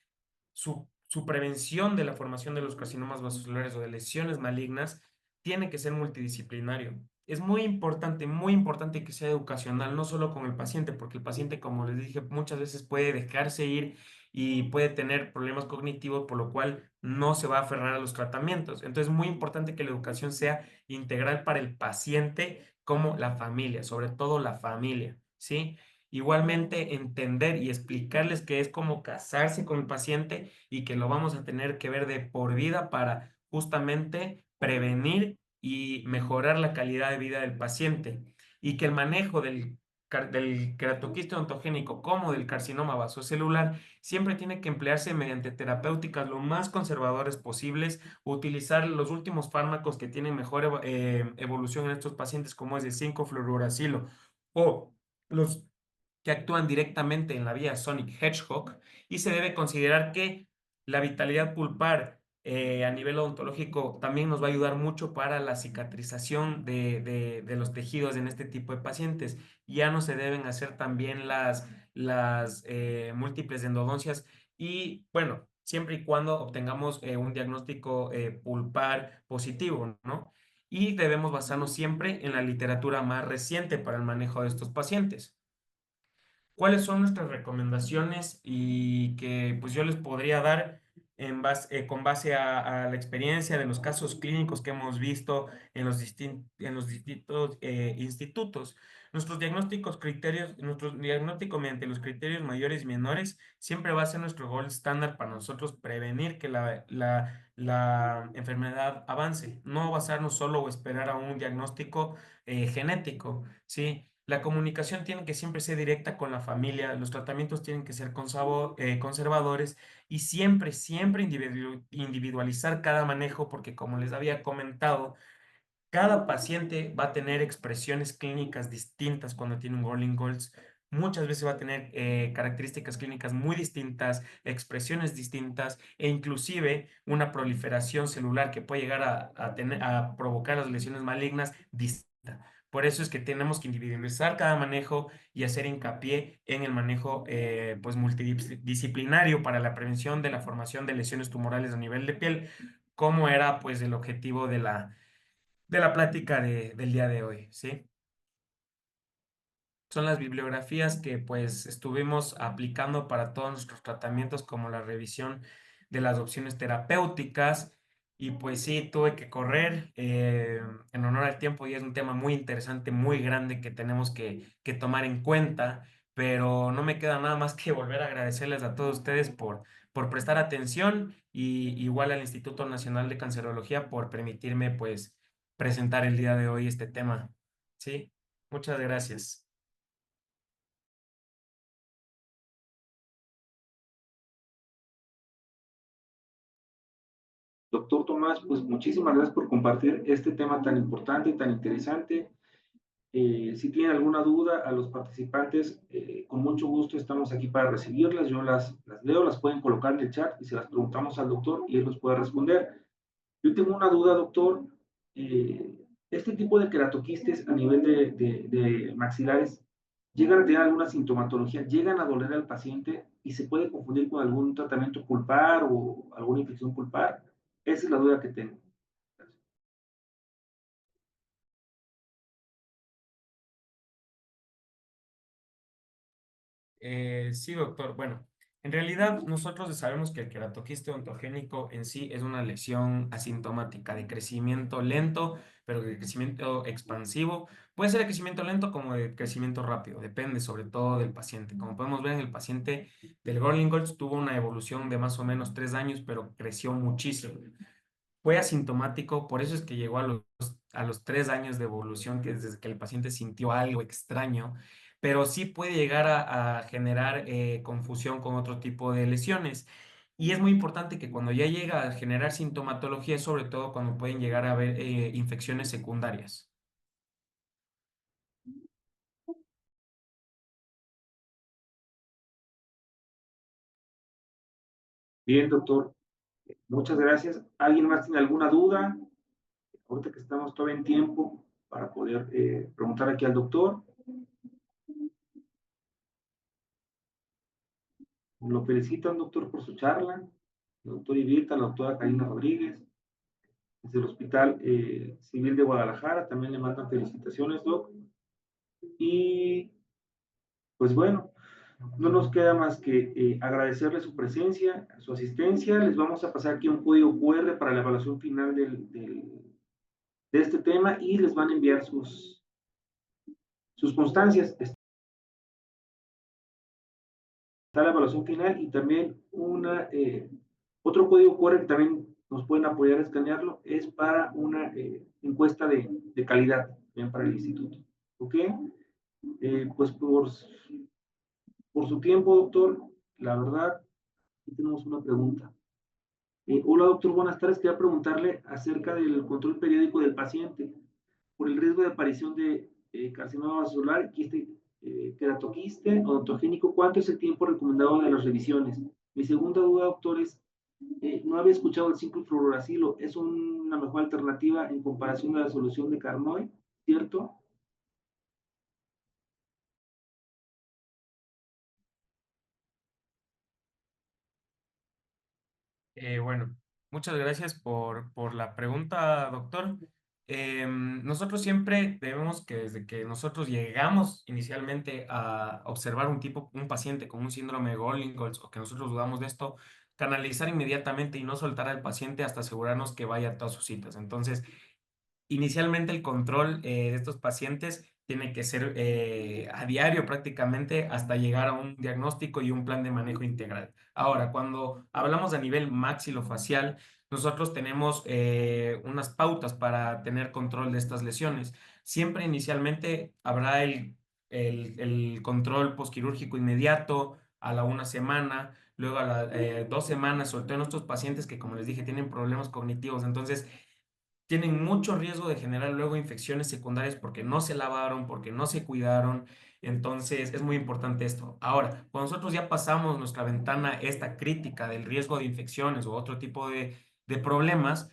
su prevención de la formación de los carcinomas vasoculares o de lesiones malignas tiene que ser multidisciplinario. Es muy importante que sea educacional, no solo con el paciente, porque el paciente, como les dije, muchas veces puede dejarse ir y puede tener problemas cognitivos, por lo cual no se va a aferrar a los tratamientos. Entonces, es muy importante que la educación sea integral para el paciente como la familia, sobre todo la familia, ¿sí? Igualmente, entender y explicarles que es como casarse con el paciente y que lo vamos a tener que ver de por vida para justamente prevenir y mejorar la calidad de vida del paciente. Y que el manejo del keratoquiste ontogénico como del carcinoma vasocelular siempre tiene que emplearse mediante terapéuticas lo más conservadores posibles, utilizar los últimos fármacos que tienen mejor evolución en estos pacientes, como es el 5-fluorouracilo o los que actúan directamente en la vía Sonic Hedgehog, y se debe considerar que la vitalidad pulpar a nivel odontológico también nos va a ayudar mucho para la cicatrización de los tejidos en este tipo de pacientes. Ya no se deben hacer también las múltiples endodoncias y bueno, siempre y cuando obtengamos un diagnóstico pulpar positivo, ¿no? Y debemos basarnos siempre en la literatura más reciente para el manejo de estos pacientes. ¿Cuáles son nuestras recomendaciones y que pues yo les podría dar con base a la experiencia de los casos clínicos que hemos visto en los distintos institutos? Nuestro diagnóstico mediante los criterios mayores y menores siempre va a ser nuestro gold estándar para nosotros prevenir que la enfermedad avance, no basarnos solo o esperar a un diagnóstico genético, ¿sí? La comunicación tiene que siempre ser directa con la familia, los tratamientos tienen que ser conservadores y siempre individualizar cada manejo porque como les había comentado, cada paciente va a tener expresiones clínicas distintas cuando tiene un Golden Goals. Muchas veces va a tener características clínicas muy distintas, expresiones distintas e inclusive una proliferación celular que puede llegar a provocar las lesiones malignas distinta. Por eso es que tenemos que individualizar cada manejo y hacer hincapié en el manejo pues multidisciplinario para la prevención de la formación de lesiones tumorales a nivel de piel, como era pues el objetivo de la plática del día de hoy, ¿sí? Son las bibliografías que pues estuvimos aplicando para todos nuestros tratamientos, como la revisión de las opciones terapéuticas. Y pues sí, tuve que correr en honor al tiempo y es un tema muy interesante, muy grande que tenemos que tomar en cuenta, pero no me queda nada más que volver a agradecerles a todos ustedes por prestar atención y igual al Instituto Nacional de Cancerología por permitirme pues presentar el día de hoy este tema. ¿Sí? Muchas gracias. Doctor Tomás, pues muchísimas gracias por compartir este tema tan importante y tan interesante. Si tienen alguna duda a los participantes, con mucho gusto estamos aquí para recibirlas. Yo las leo, las pueden colocar en el chat y se las preguntamos al doctor y él nos puede responder. Yo tengo una duda, doctor. Eh, este tipo de queratoquistes a nivel de maxilares llegan a tener alguna sintomatología, llegan a doler al paciente y se puede confundir con algún tratamiento pulpar o alguna infección pulpar. Esa es la duda que tengo. Sí, doctor. Bueno, en realidad nosotros sabemos que el queratoquiste ontogénico en sí es una lesión asintomática de crecimiento lento, pero de crecimiento expansivo. Puede ser de crecimiento lento como de crecimiento rápido, depende sobre todo del paciente. Como podemos ver en el paciente del Gorlin-Goltz tuvo una evolución de más o menos 3 años, pero creció muchísimo. Fue asintomático, por eso es que llegó a los 3 años de evolución, que es desde que el paciente sintió algo extraño, pero sí puede llegar a generar confusión con otro tipo de lesiones. Y es muy importante que cuando ya llega a generar sintomatología, sobre todo cuando pueden llegar a haber infecciones secundarias. Bien, doctor. Muchas gracias. ¿Alguien más tiene alguna duda? Ahorita que estamos todavía en tiempo para poder preguntar aquí al doctor. Lo felicitan, doctor, por su charla. el doctor Ivirta, la doctora Karina Rodríguez, desde el Hospital Civil de Guadalajara, también le mandan felicitaciones, doc. Y pues bueno, no nos queda más que agradecerle su presencia, su asistencia. Les vamos a pasar aquí un código QR para la evaluación final de este tema y les van a enviar sus constancias. Está la evaluación final y también otro código QR que también nos pueden apoyar a escanearlo, es para una encuesta de calidad, bien, para el instituto. ¿Ok? Pues por su tiempo, doctor, la verdad, aquí tenemos una pregunta. Hola, doctor, buenas tardes. Quería preguntarle acerca del control periódico del paciente por el riesgo de aparición de carcinoma vascular, quiste, queratoquiste odontogénico. ¿Cuánto es el tiempo recomendado de las revisiones? Mi segunda duda, doctor, es, no había escuchado el 5-fluoracilo. ¿Es una mejor alternativa en comparación a la solución de Carnoy? ¿Cierto? Bueno, muchas gracias por la pregunta, doctor. Nosotros siempre debemos que desde que nosotros llegamos inicialmente a observar un paciente con un síndrome de Golgi-Goltz o que nosotros dudamos de esto, canalizar inmediatamente y no soltar al paciente hasta asegurarnos que vaya a todas sus citas. Entonces, inicialmente el control de estos pacientes tiene que ser a diario prácticamente hasta llegar a un diagnóstico y un plan de manejo integral. Ahora, cuando hablamos a nivel maxilofacial, nosotros tenemos unas pautas para tener control de estas lesiones. Siempre inicialmente habrá el control posquirúrgico inmediato a la una semana, luego a las 2 semanas, sobre todo en estos pacientes que, como les dije, tienen problemas cognitivos. Entonces, tienen mucho riesgo de generar luego infecciones secundarias porque no se lavaron, porque no se cuidaron. Entonces, es muy importante esto. Ahora, cuando nosotros ya pasamos nuestra ventana, esta crítica del riesgo de infecciones o otro tipo de problemas,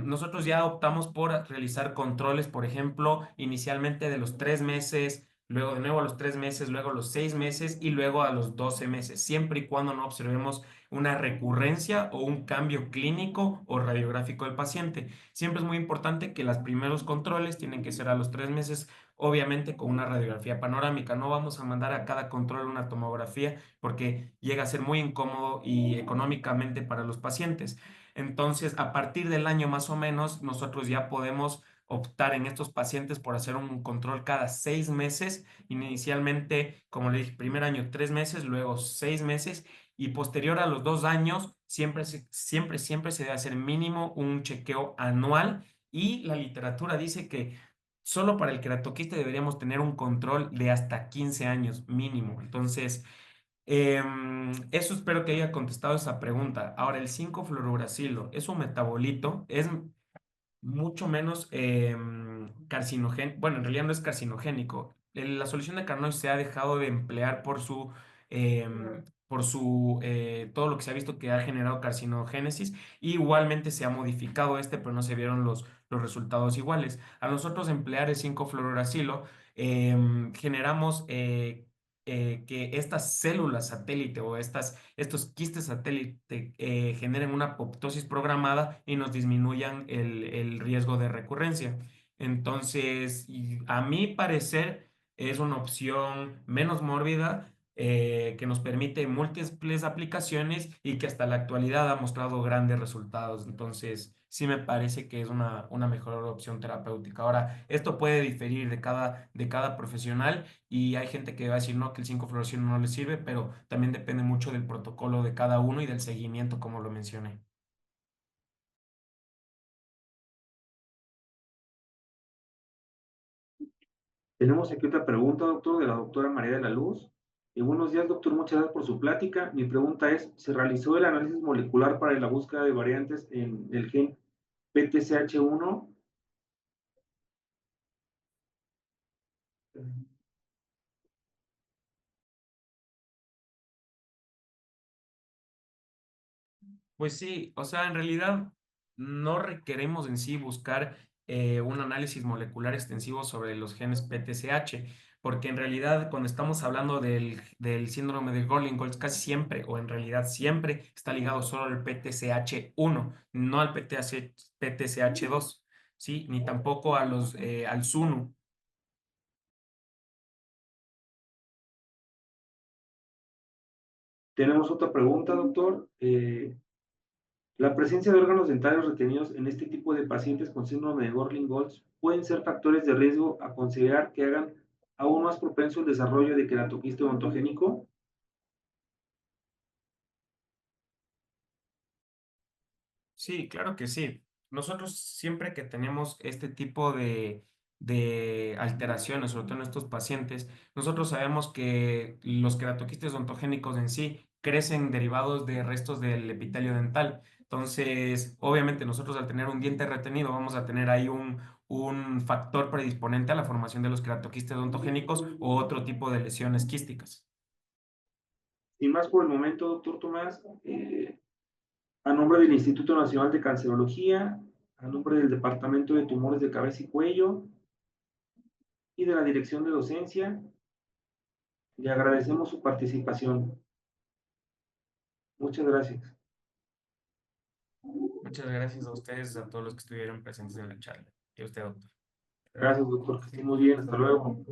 nosotros ya optamos por realizar controles, por ejemplo, inicialmente de los 3 meses, luego de nuevo a los 3 meses, luego a los 6 meses y luego a los 12 meses, siempre y cuando no observemos una recurrencia o un cambio clínico o radiográfico del paciente. Siempre es muy importante que los primeros controles tienen que ser a los 3 meses, obviamente con una radiografía panorámica. No vamos a mandar a cada control una tomografía porque llega a ser muy incómodo y económicamente para los pacientes. Entonces, a partir del año más o menos, nosotros ya podemos optar en estos pacientes por hacer un control cada 6 meses. Inicialmente, como le dije, primer año 3 meses, luego 6 meses y posterior a los 2 años, siempre se debe hacer mínimo un chequeo anual y la literatura dice que solo para el queratoquiste deberíamos tener un control de hasta 15 años mínimo. Entonces, eso espero que haya contestado esa pregunta. Ahora, el 5-fluorouracilo es un metabolito, es mucho menos carcinogénico. Bueno, en realidad no es carcinogénico. La solución de Carnot se ha dejado de emplear todo lo que se ha visto que ha generado carcinogénesis. Y igualmente se ha modificado pero no se vieron los resultados iguales. A nosotros emplear el 5-fluoruracilo, generamos que estas células satélite o estos quistes satélite generen una apoptosis programada y nos disminuyan el riesgo de recurrencia. Entonces, y a mi parecer, es una opción menos mórbida que nos permite múltiples aplicaciones y que hasta la actualidad ha mostrado grandes resultados. Entonces, sí me parece que es una mejor opción terapéutica. Ahora, esto puede diferir de cada profesional y hay gente que va a decir no, que el 5-fluorouracilo no le sirve, pero también depende mucho del protocolo de cada uno y del seguimiento, como lo mencioné. Tenemos aquí otra pregunta, doctor, de la doctora María de la Luz. Buenos días, doctor. Muchas gracias por su plática. Mi pregunta es, ¿se realizó el análisis molecular para la búsqueda de variantes en el gen PTCH1? Pues sí, o sea, en realidad no requeremos en sí buscar un análisis molecular extensivo sobre los genes PTCH. porque en realidad cuando estamos hablando del síndrome de Gorlin-Goltz, casi siempre, o en realidad siempre, está ligado solo al PTCH1, no al PTCH2, ¿sí? Ni tampoco al SUNU. Tenemos otra pregunta, doctor. La presencia de órganos dentarios retenidos en este tipo de pacientes con síndrome de Gorlin-Goltz pueden ser factores de riesgo a considerar que hagan aún más propenso el desarrollo de queratoquiste odontogénico. Sí, claro que sí. Nosotros siempre que tenemos este tipo de alteraciones, sobre todo en estos pacientes, nosotros sabemos que los queratoquistes odontogénicos en sí crecen derivados de restos del epitelio dental. Entonces, obviamente nosotros al tener un diente retenido vamos a tener ahí un factor predisponente a la formación de los queratoquistes odontogénicos o otro tipo de lesiones quísticas. Sin más por el momento, doctor Tomás, a nombre del Instituto Nacional de Cancerología, a nombre del Departamento de Tumores de Cabeza y Cuello y de la Dirección de Docencia, le agradecemos su participación. Muchas gracias. Muchas gracias a ustedes, a todos los que estuvieron presentes en la charla. Y a usted, doctor. Gracias, doctor. Que esté muy bien. Hasta luego.